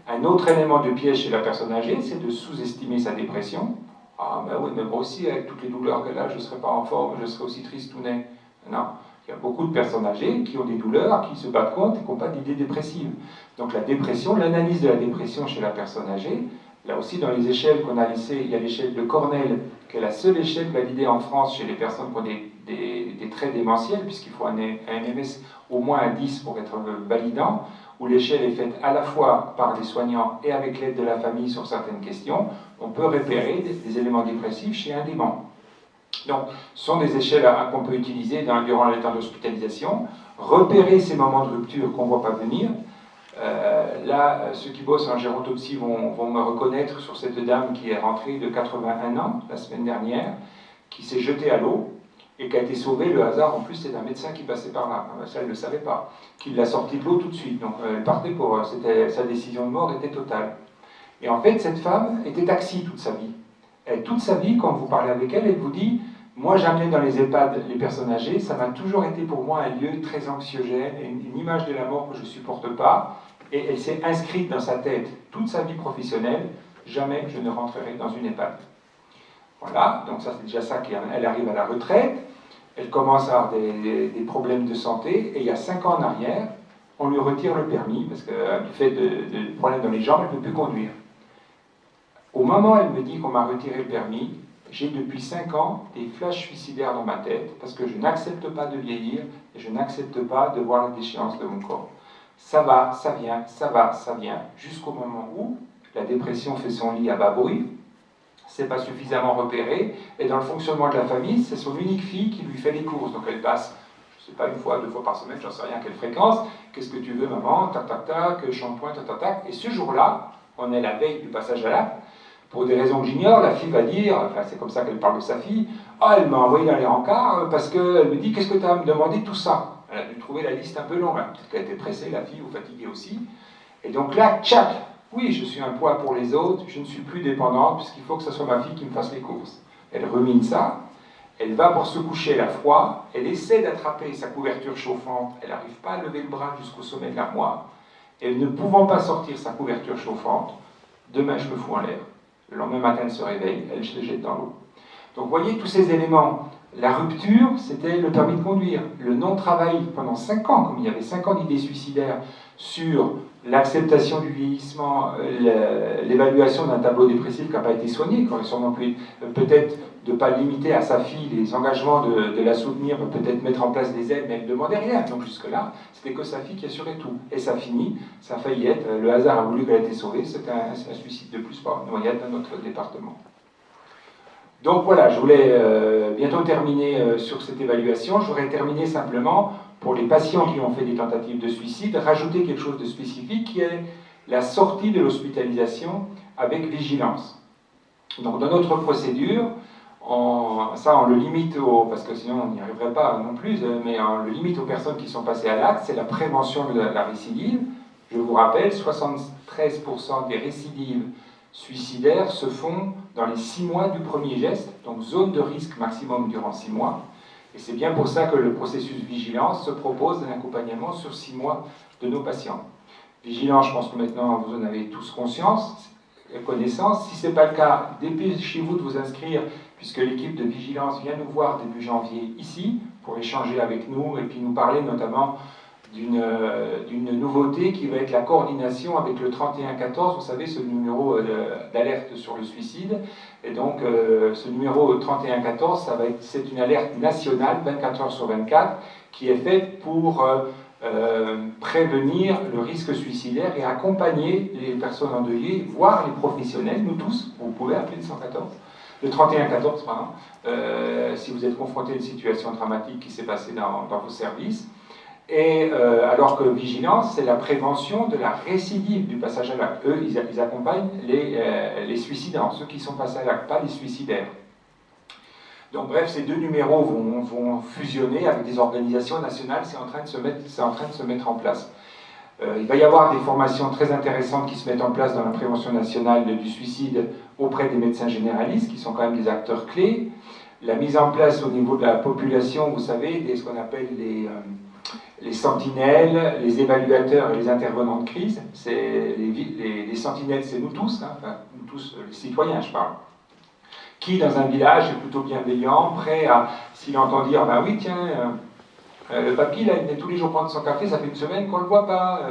Un autre élément de piège chez la personne âgée, c'est de sous-estimer sa dépression. Ah ben oui, mais moi aussi, avec toutes les douleurs qu'elle a, je ne serais pas en forme, je serais aussi tristounet. Non, il y a beaucoup de personnes âgées qui ont des douleurs, qui se battent contre et qui n'ont pas d'idées dépressives. Donc la dépression, l'analyse de la dépression chez la personne âgée, là aussi dans les échelles qu'on a laissées, il y a l'échelle de Cornell, qui est la seule échelle validée en France chez les personnes qui ont des traits démentiels, puisqu'il faut un MMS au moins un 10 pour être validant, où l'échelle est faite à la fois par les soignants et avec l'aide de la famille sur certaines questions. On peut repérer des éléments dépressifs chez un des membres. Donc, ce sont des échelles qu'on peut utiliser durant les temps d'hospitalisation. Repérer ces moments de rupture qu'on ne voit pas venir. Là, ceux qui bossent en gérontopsie vont me reconnaître sur cette dame qui est rentrée de 81 ans la semaine dernière, qui s'est jetée à l'eau et qui a été sauvée. Le hasard, en plus, c'est un médecin qui passait par là. Ça, elle ne le savait pas. Qui l'a sortie de l'eau tout de suite. Donc, elle partait pour... sa décision de mort était totale. Et en fait, cette femme était taxi toute sa vie. Et toute sa vie, quand vous parlez avec elle, elle vous dit « Moi, j'amenais dans les EHPAD les personnes âgées, ça m'a toujours été pour moi un lieu très anxiogène, une image de la mort que je ne supporte pas. » Et elle s'est inscrite dans sa tête toute sa vie professionnelle « Jamais je ne rentrerai dans une EHPAD. » Voilà, donc ça c'est déjà ça, elle arrive à la retraite, elle commence à avoir des problèmes de santé, et il y a 5 ans en arrière, on lui retire le permis, parce que du fait de problèmes dans les jambes, elle ne peut plus conduire. Au moment où elle me dit qu'on m'a retiré le permis, j'ai depuis 5 ans des flashs suicidaires dans ma tête parce que je n'accepte pas de vieillir et je n'accepte pas de voir la déchéance de mon corps. Ça va, ça vient, ça va, ça vient, jusqu'au moment où la dépression fait son lit à bas bruit, c'est pas suffisamment repéré, et dans le fonctionnement de la famille, c'est son unique fille qui lui fait les courses, donc elle passe, je sais pas, 1 fois, 2 fois par semaine, j'en sais rien quelle fréquence, qu'est-ce que tu veux maman, tac tac tac, shampoing, tac tac tac, et ce jour-là, on est la veille du passage à l'acte, pour des raisons que j'ignore, la fille va dire, enfin c'est comme ça qu'elle parle de sa fille, ah elle m'a envoyé dans les rencarts parce qu'elle me dit qu'est-ce que tu as à me demander tout ça. Elle a dû trouver la liste un peu longue, peut-être qu'elle était pressée la fille ou fatiguée aussi. Et donc là, tchac, oui je suis un poids pour les autres, je ne suis plus dépendante puisqu'il faut que ce soit ma fille qui me fasse les courses. Elle rumine ça, elle va pour se coucher, elle a froid, elle essaie d'attraper sa couverture chauffante, elle n'arrive pas à lever le bras jusqu'au sommet de l'armoire, et ne pouvant pas sortir sa couverture chauffante, demain je me fous en l'air. Le lendemain matin, elle se réveille, elle se jette dans l'eau. Donc, vous voyez tous ces éléments. La rupture, c'était le permis de conduire. Le non-travail pendant 5 ans, comme il y avait 5 ans d'idées suicidaires sur l'acceptation du vieillissement, l'évaluation d'un tableau dépressif qui n'a pas été soigné, qui aurait sûrement pu peut-être de ne pas limiter à sa fille les engagements de la soutenir, peut-être mettre en place des aides, mais elle ne demandait rien. Donc jusque-là, c'était que sa fille qui assurait tout. Et ça finit, ça a failli être, le hasard a voulu qu'elle ait été sauvée, c'est un suicide de plus par noyade dans notre département. Donc voilà, je voulais bientôt terminer sur cette évaluation. Je voudrais terminer simplement, pour les patients qui ont fait des tentatives de suicide, rajouter quelque chose de spécifique qui est la sortie de l'hospitalisation avec vigilance. Donc dans notre procédure, on le limite parce que sinon on n'y arriverait pas non plus, mais on le limite aux personnes qui sont passées à l'acte, c'est la prévention de la récidive. Je vous rappelle, 73% des récidives suicidaires se font dans les 6 mois du premier geste, donc zone de risque maximum durant 6 mois. Et c'est bien pour ça que le processus vigilance se propose d'un accompagnement sur 6 mois de nos patients. Vigilance, je pense que maintenant vous en avez tous conscience, connaissance. Si ce n'est pas le cas, dépêchez-vous de vous inscrire, puisque l'équipe de vigilance vient nous voir début janvier ici, pour échanger avec nous et puis nous parler notamment d'une nouveauté qui va être la coordination avec le 3114, vous savez, ce numéro d'alerte sur le suicide. Et donc, ce numéro 3114, c'est une alerte nationale, 24 heures sur 24, qui est faite pour prévenir le risque suicidaire et accompagner les personnes endeuillées, voire les professionnels, nous tous, vous pouvez appeler le 114. Le 3114, pardon, si vous êtes confronté à une situation dramatique qui s'est passée dans vos services. Et alors que vigilance, c'est la prévention de la récidive du passage à l'acte. Eux, ils accompagnent les suicidants, ceux qui sont passés à l'acte, pas les suicidaires. Donc bref, ces 2 numéros vont fusionner avec des organisations nationales, c'est en train de se mettre en place. Il va y avoir des formations très intéressantes qui se mettent en place dans la prévention nationale du suicide auprès des médecins généralistes, qui sont quand même des acteurs clés. La mise en place au niveau de la population, vous savez, ce qu'on appelle les sentinelles, les évaluateurs et les intervenants de crise. Les sentinelles, c'est nous tous, hein, enfin, nous tous, les citoyens, je parle, qui, dans un village, est plutôt bienveillant, prêt à, s'il entend dire, ben oui, tiens, le papy, là, il vient tous les jours prendre son café, ça fait 1 semaine qu'on ne le voit pas,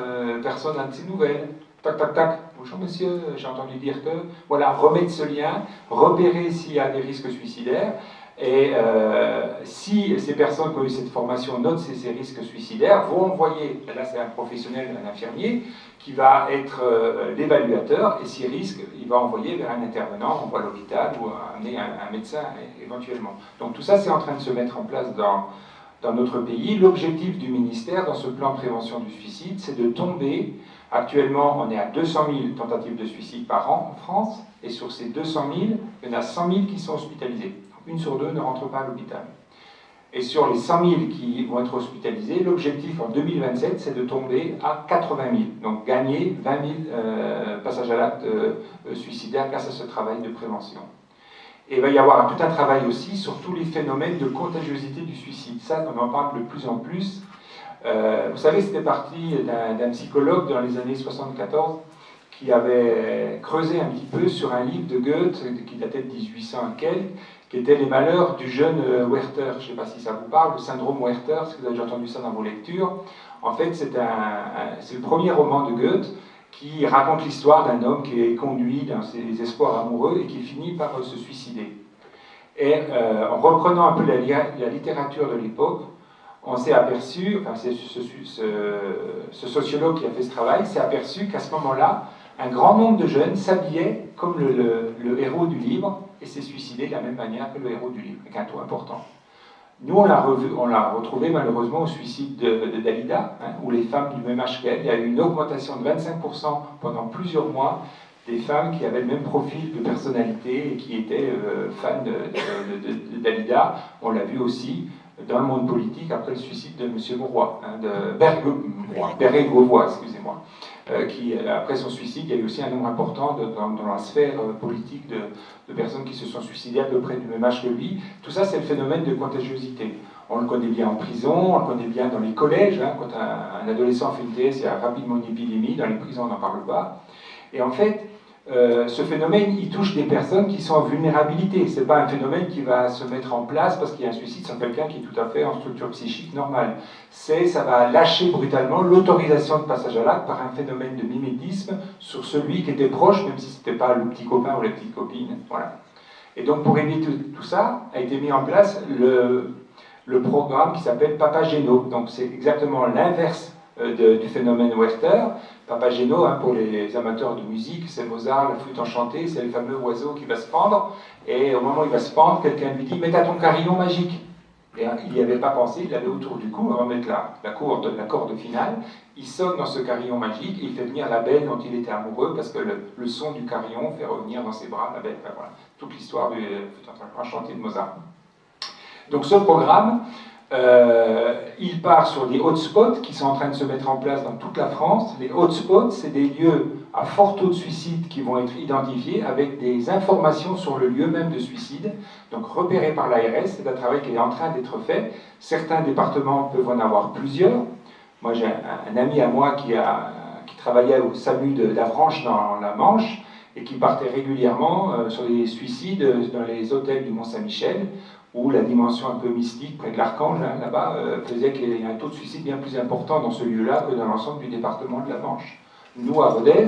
personne n'a de ses nouvelles, tac, tac, tac, bonjour monsieur, j'ai entendu dire que, voilà, remettre ce lien, repérer s'il y a des risques suicidaires, et si ces personnes qui ont eu cette formation notent ces risques suicidaires, vont envoyer, là c'est un professionnel, un infirmier, qui va être l'évaluateur, et s'il risque, il va envoyer vers un intervenant, on voit l'hôpital, ou amener un médecin éventuellement. Donc tout ça c'est en train de se mettre en place dans notre pays. L'objectif du ministère dans ce plan de prévention du suicide, c'est de tomber, actuellement on est à 200 000 tentatives de suicide par an en France, et sur ces 200 000, il y en a 100 000 qui sont hospitalisés. 1 sur 2 ne rentre pas à l'hôpital. Et sur les 100 000 qui vont être hospitalisés, l'objectif en 2027, c'est de tomber à 80 000. Donc gagner 20 000 passages à l'acte suicidaire grâce à ce travail de prévention. Et il va y avoir tout un travail aussi sur tous les phénomènes de contagiosité du suicide. Ça, on en parle de plus en plus. Vous savez, c'était parti d'un psychologue dans les années 74 qui avait creusé un petit peu sur un livre de Goethe qui datait de 1800 et quelques, qui était Les malheurs du jeune Werther. Je ne sais pas si ça vous parle, le syndrome Werther, si vous avez déjà entendu ça dans vos lectures. En fait, c'est le premier roman de Goethe qui raconte l'histoire d'un homme qui est conduit dans ses espoirs amoureux et qui finit par se suicider. Et en reprenant un peu la littérature de l'époque, on s'est aperçu, enfin c'est ce sociologue qui a fait ce travail, s'est aperçu qu'à ce moment-là, un grand nombre de jeunes s'habillaient comme le héros du livre et s'est suicidé de la même manière que le héros du livre, avec un taux important. Nous, on l'a retrouvé malheureusement au suicide de Dalida, hein, où les femmes du même âge qu'elle, il y a eu une augmentation de 25% pendant plusieurs mois des femmes qui avaient le même profil de personnalité et qui étaient fans de Dalida. On l'a vu aussi dans le monde politique après le suicide de M. Mauroy, hein, de Bérégovoy, excusez-moi, qui, après son suicide, il y a eu aussi un nombre important dans la sphère politique de personnes qui se sont suicidées à peu près du même âge que lui. Tout ça, c'est le phénomène de contagiosité. On le connaît bien en prison, on le connaît bien dans les collèges. Hein, quand un adolescent fait une TS, il y a rapidement une épidémie. Dans les prisons, on n'en parle pas. Et en fait, ce phénomène, il touche des personnes qui sont en vulnérabilité. Ce n'est pas un phénomène qui va se mettre en place parce qu'il y a un suicide sur quelqu'un qui est tout à fait en structure psychique normale. Ça va lâcher brutalement l'autorisation de passage à l'acte par un phénomène de mimétisme sur celui qui était proche, même si ce n'était pas le petit copain ou la petite copine. Voilà. Et donc pour éviter tout ça, a été mis en place le programme qui s'appelle Papageno. Donc c'est exactement l'inverse du phénomène Werther. Papageno, hein, pour les amateurs de musique, c'est Mozart, la flûte enchantée, c'est le fameux oiseau qui va se pendre, et au moment où il va se pendre, quelqu'un lui dit « Mets à ton carillon magique ». Et il n'y avait pas pensé, il l'avait autour du cou, on va mettre la corde finale, il sonne dans ce carillon magique, et il fait venir la belle dont il était amoureux, parce que le son du carillon fait revenir dans ses bras la belle. Enfin, voilà, toute l'histoire du flûte enchantée de Mozart. Donc ce programme, il part sur des hotspots qui sont en train de se mettre en place dans toute la France. Les hotspots, c'est des lieux à fort taux de suicide qui vont être identifiés avec des informations sur le lieu même de suicide, donc repérés par l'ARS. C'est un travail qui est en train d'être fait. Certains départements peuvent en avoir plusieurs. Moi, j'ai un ami à moi qui travaillait au SAMU d'Avranches dans la Manche et qui partait régulièrement sur les suicides dans les hôtels du Mont-Saint-Michel, où la dimension un peu mystique près de l'Archange, hein, là-bas, faisait qu'il y a un taux de suicide bien plus important dans ce lieu-là que dans l'ensemble du département de la Manche. Nous, à Rodez,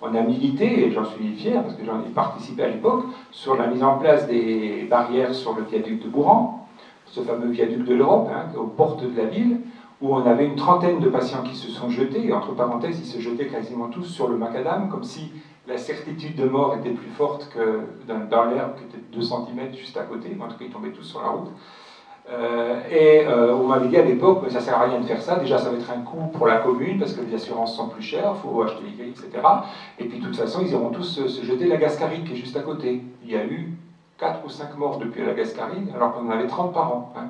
on a milité, et j'en suis fier, parce que j'en ai participé à l'époque, sur la mise en place des barrières sur le viaduc de Bourran, ce fameux viaduc de l'Europe, hein, aux portes de la ville, où on avait une trentaine de patients qui se sont jetés, et entre parenthèses, ils se jetaient quasiment tous sur le macadam, comme si la certitude de mort était plus forte que dans l'herbe qui était 2 cm juste à côté, en tout cas ils tombaient tous sur la route. On m'avait dit à l'époque, ça ne sert à rien de faire ça, déjà ça va être un coût pour la commune, parce que les assurances sont plus chères, il faut acheter les grilles, etc. Et puis de toute façon, ils iront tous se jeter la Gascaride qui est juste à côté. Il y a eu 4 ou 5 morts depuis la Gascaride, alors qu'on en avait 30 par an. Hein.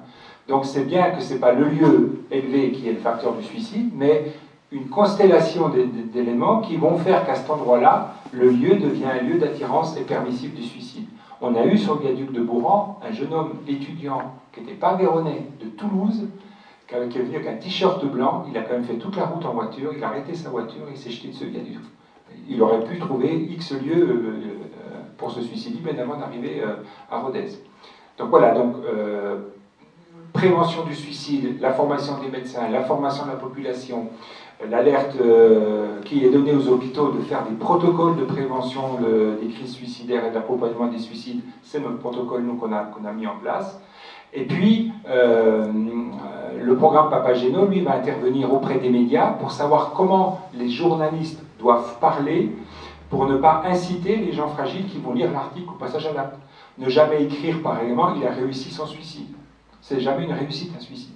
Donc c'est bien que ce n'est pas le lieu élevé qui est le facteur du suicide, mais une constellation d'éléments qui vont faire qu'à cet endroit-là, le lieu devient un lieu d'attirance et permissible du suicide. On a eu sur le viaduc de Bourran un jeune homme étudiant qui n'était pas véronnais, de Toulouse, qui est venu avec un t-shirt blanc, il a quand même fait toute la route en voiture, il a arrêté sa voiture et il s'est jeté de ce viaduc. Il aurait pu trouver X lieux pour se suicider, bien avant d'arriver à Rodez. Donc voilà, prévention du suicide, la formation des médecins, la formation de la population, l'alerte qui est donnée aux hôpitaux de faire des protocoles de prévention des crises suicidaires et d'accompagnement des suicides, c'est notre protocole nous qu'on a mis en place. Et puis, le programme Papageno, lui, va intervenir auprès des médias pour savoir comment les journalistes doivent parler pour ne pas inciter les gens fragiles qui vont lire l'article au passage à l'acte. Ne jamais écrire, par exemple, il a réussi son suicide. C'est jamais une réussite, un suicide.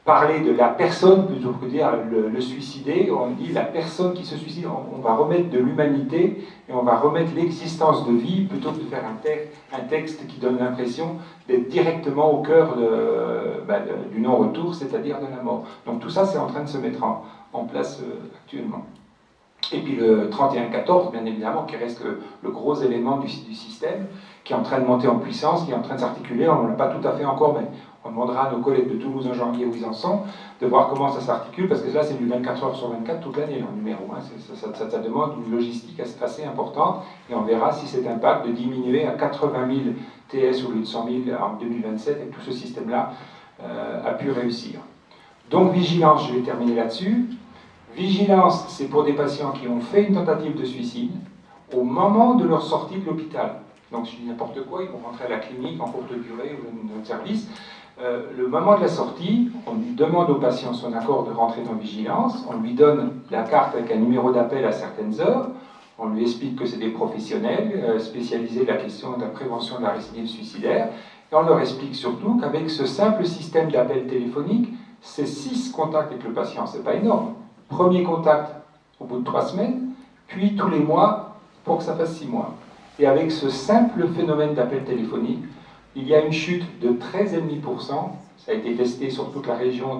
Parler de la personne plutôt que de dire le suicider, on dit la personne qui se suicide, on va remettre de l'humanité et on va remettre l'existence de vie plutôt que de faire un texte qui donne l'impression d'être directement au cœur du non-retour, c'est-à-dire de la mort. Donc tout ça, c'est en train de se mettre en place actuellement. Et puis le 31-14, bien évidemment, qui reste le gros élément du système, qui est en train de monter en puissance, qui est en train de s'articuler, on ne l'a pas tout à fait encore, mais on demandera à nos collègues de Toulouse en janvier où ils en sont, de voir comment ça s'articule, parce que là c'est du 24 heures sur 24 toute l'année en numéro. Hein. Ça demande une logistique assez importante, et on verra si cet impact de diminuer à 80 000 TS au lieu de 100 000 en 2027, et tout ce système-là a pu réussir. Donc vigilance, je vais terminer là-dessus. Vigilance, c'est pour des patients qui ont fait une tentative de suicide au moment de leur sortie de l'hôpital. Donc je dis n'importe quoi, ils vont rentrer à la clinique en courte durée ou dans notre service. Le moment de la sortie, on lui demande au patient son accord de rentrer dans vigilance, on lui donne la carte avec un numéro d'appel à certaines heures, on lui explique que c'est des professionnels spécialisés de la question de la prévention de la récidive suicidaire, et on leur explique surtout qu'avec ce simple système d'appel téléphonique, c'est 6 contacts avec le patient, c'est pas énorme. Premier contact au bout de 3 semaines, puis tous les mois pour que ça fasse 6 mois. Et avec ce simple phénomène d'appel téléphonique, il y a une chute de 13,5%, ça a été testé sur toute la région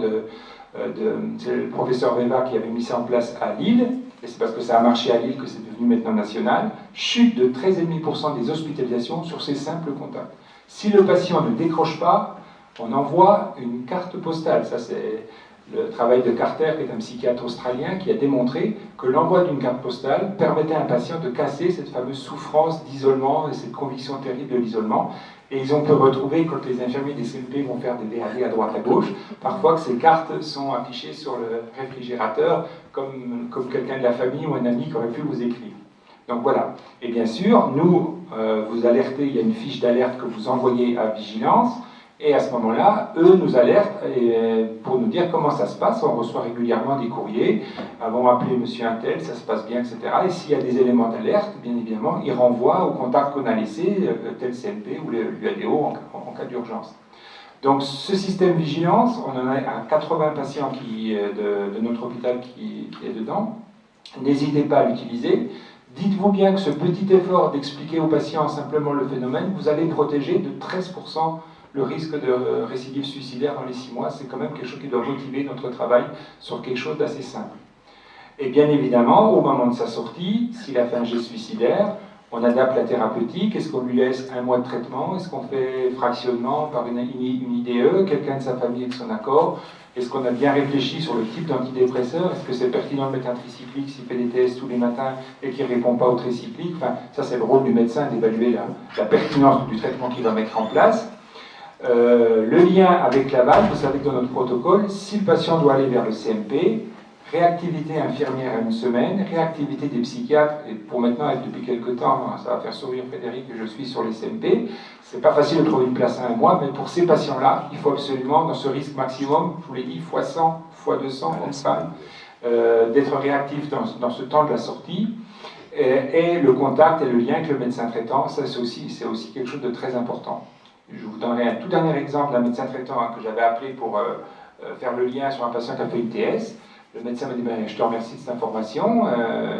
c'est le professeur Veva qui avait mis ça en place à Lille, et c'est parce que ça a marché à Lille que c'est devenu maintenant national, chute de 13,5% des hospitalisations sur ces simples contacts. Si le patient ne décroche pas, on envoie une carte postale. Ça, c'est le travail de Carter, qui est un psychiatre australien, qui a démontré que l'envoi d'une carte postale permettait à un patient de casser cette fameuse souffrance d'isolement et cette conviction terrible de l'isolement. Et ils ont pu retrouver, quand les infirmiers des CMP vont faire des VAD à droite à gauche, parfois que ces cartes sont affichées sur le réfrigérateur comme quelqu'un de la famille ou un ami qui aurait pu vous écrire. Donc voilà. Et bien sûr, nous, vous alertez, il y a une fiche d'alerte que vous envoyez à Vigilance, et à ce moment-là, eux nous alertent pour nous dire comment ça se passe. On reçoit régulièrement des courriers. Avons appelé monsieur Untel, ça se passe bien, etc. Et s'il y a des éléments d'alerte, bien évidemment, ils renvoient au contact qu'on a laissé, tel CNP ou l'UADO en cas d'urgence. Donc ce système vigilance, on en a 80 patients de notre hôpital qui est dedans. N'hésitez pas à l'utiliser. Dites-vous bien que ce petit effort d'expliquer aux patients simplement le phénomène, vous allez protéger de 13% le risque de récidive suicidaire dans les 6 mois. C'est quand même quelque chose qui doit motiver notre travail sur quelque chose d'assez simple. Et bien évidemment, au moment de sa sortie, s'il a fait un geste suicidaire, on adapte la thérapeutique. Est-ce qu'on lui laisse 1 mois de traitement? Est-ce qu'on fait fractionnement par une IDE? Quelqu'un de sa famille avec son accord? Est-ce qu'on a bien réfléchi sur le type d'antidépresseur? Est-ce que c'est pertinent de mettre un tricyclique s'il fait des tests tous les matins et qu'il ne répond pas au tricyclique? Enfin, ça, c'est le rôle du médecin d'évaluer la pertinence du traitement qu'il va mettre en place. Le lien avec l'aval, vous savez que dans notre protocole, si le patient doit aller vers le CMP, réactivité infirmière à 1 semaine, réactivité des psychiatres, et pour maintenant être depuis quelques temps, ça va faire sourire Frédéric que je suis sur les CMP, c'est pas facile de trouver une place à 1 mois, mais pour ces patients-là, il faut absolument, dans ce risque maximum, je vous l'ai dit, x 100, x 200, enfin, d'être réactif dans ce temps de la sortie, et le contact et le lien avec le médecin traitant, ça c'est aussi quelque chose de très important. Je vous donnerai un tout dernier exemple d'un médecin traitant que j'avais appelé pour faire le lien sur un patient qui a fait une TS. Le médecin m'a dit « Je te remercie de cette information. »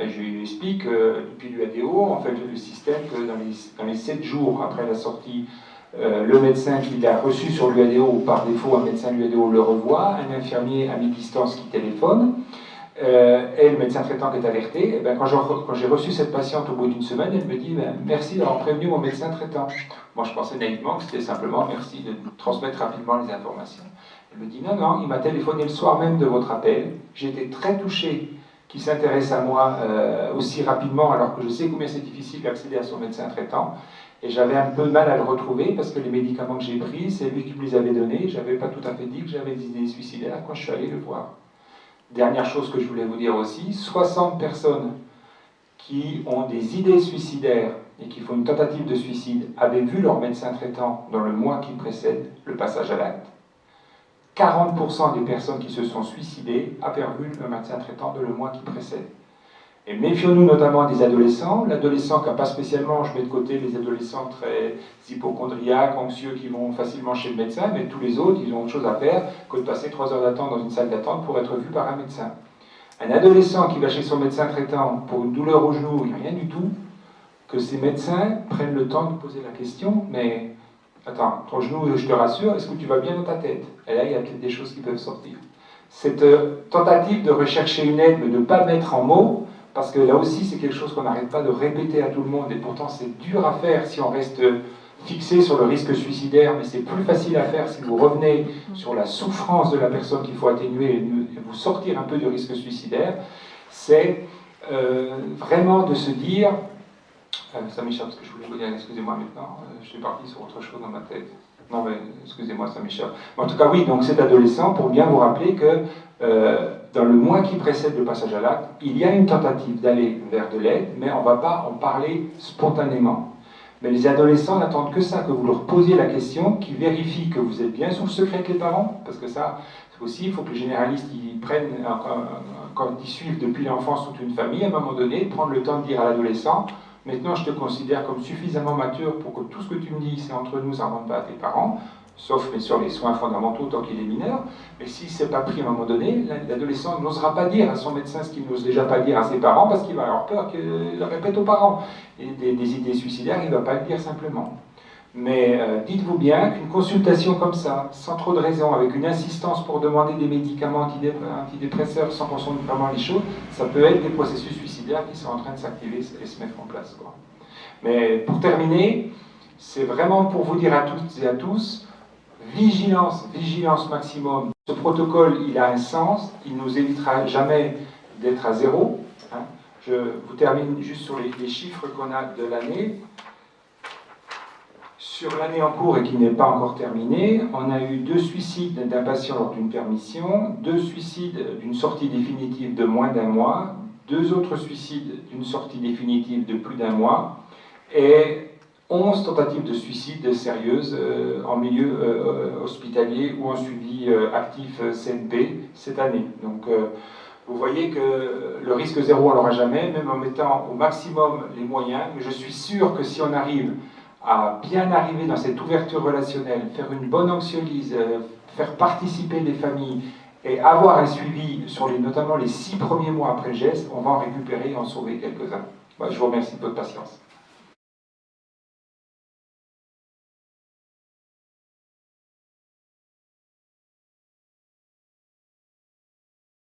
Je lui explique depuis l'UADO, en fait, le système que dans les 7 jours après la sortie, le médecin qui l'a reçu sur l'UADO, ou par défaut un médecin de l'UADO le revoit, un infirmier à mi-distance qui téléphone, et le médecin traitant qui est alerté. Et ben, quand j'ai reçu cette patiente au bout d'1 semaine, elle me dit « Merci d'avoir prévenu mon médecin traitant. » Moi, je pensais naïvement que c'était simplement « Merci de transmettre rapidement les informations. » Elle me dit « Non, il m'a téléphoné le soir même de votre appel. J'ai été très touché qu'il s'intéresse à moi aussi rapidement, alors que je sais combien c'est difficile d'accéder à son médecin traitant. Et j'avais un peu de mal à le retrouver parce que les médicaments que j'ai pris, c'est lui qui me les avait donnés. Je n'avais pas tout à fait dit que j'avais des idées suicidaires quand je suis allé le voir. » Dernière chose que je voulais vous dire aussi, 60 personnes qui ont des idées suicidaires et qui font une tentative de suicide avaient vu leur médecin traitant dans le mois qui précède le passage à l'acte. 40% des personnes qui se sont suicidées avaient vu leur médecin traitant dans le mois qui précède. Et méfions-nous notamment des adolescents. L'adolescent qui n'a pas spécialement, je mets de côté les adolescents très hypochondriaques, anxieux, qui vont facilement chez le médecin, mais tous les autres, ils ont autre chose à faire que de passer 3 heures d'attente dans une salle d'attente pour être vu par un médecin. Un adolescent qui va chez son médecin traitant pour une douleur au genou, il n'y a rien du tout, que ces médecins prennent le temps de poser la question, mais attends, ton genou, je te rassure, est-ce que tu vas bien dans ta tête? Et là, il y a peut-être des choses qui peuvent sortir. Cette tentative de rechercher une aide, mais de ne pas mettre en mots, parce que là aussi, c'est quelque chose qu'on n'arrête pas de répéter à tout le monde, et pourtant c'est dur à faire si on reste fixé sur le risque suicidaire, mais c'est plus facile à faire si vous revenez sur la souffrance de la personne qu'il faut atténuer et vous sortir un peu du risque suicidaire. C'est vraiment de se dire... ça m'échappe ce que je voulais vous dire, excusez-moi maintenant, je suis parti sur autre chose dans ma tête. Non mais, excusez-moi, ça m'échappe. En tout cas, oui, donc cet adolescent, pour bien vous rappeler que dans le mois qui précède le passage à l'acte, il y a une tentative d'aller vers de l'aide, mais on ne va pas en parler spontanément. Mais les adolescents n'attendent que ça, que vous leur posiez la question, qu'ils vérifient que vous êtes bien sous le secret avec les parents, parce que ça aussi, il faut que les généralistes ils prennent, quand ils suivent depuis l'enfance toute une famille, à un moment donné, prendre le temps de dire à l'adolescent, maintenant je te considère comme suffisamment mature pour que tout ce que tu me dis, c'est entre nous, ça ne remonte pas à tes parents, sauf mais sur les soins fondamentaux tant qu'il est mineur. Mais si ce n'est pas pris à un moment donné, l'adolescent n'osera pas dire à son médecin ce qu'il n'ose déjà pas dire à ses parents parce qu'il va avoir peur qu'il le répète aux parents. Et des idées suicidaires, il ne va pas le dire simplement. Mais dites-vous bien qu'une consultation comme ça, sans trop de raison, avec une insistance pour demander des médicaments antidépresseurs sans qu'on sonde vraiment les choses, ça peut être des processus suicidaires qui sont en train de s'activer et se mettre en place, quoi. Mais pour terminer, c'est vraiment pour vous dire à toutes et à tous, vigilance, vigilance maximum. Ce protocole, il a un sens, il ne nous évitera jamais d'être à zéro. Hein. Je vous termine juste sur les chiffres qu'on a de l'année. Sur l'année en cours et qui n'est pas encore terminée, on a eu 2 suicides d'un patient lors d'une permission, 2 suicides d'une sortie définitive de moins d'1 mois, 2 autres suicides d'une sortie définitive de plus d'1 mois, et 11 tentatives de suicide sérieuses en milieu hospitalier ou en suivi actif CNP cette année. Donc vous voyez que le risque zéro on l'aura jamais, même en mettant au maximum les moyens, mais je suis sûr que si on arrive à bien arriver dans cette ouverture relationnelle, faire une bonne anxiolyse, faire participer les familles et avoir un suivi sur notamment les 6 premiers mois après le geste, on va en récupérer et en sauver quelques-uns. Je vous remercie de votre patience.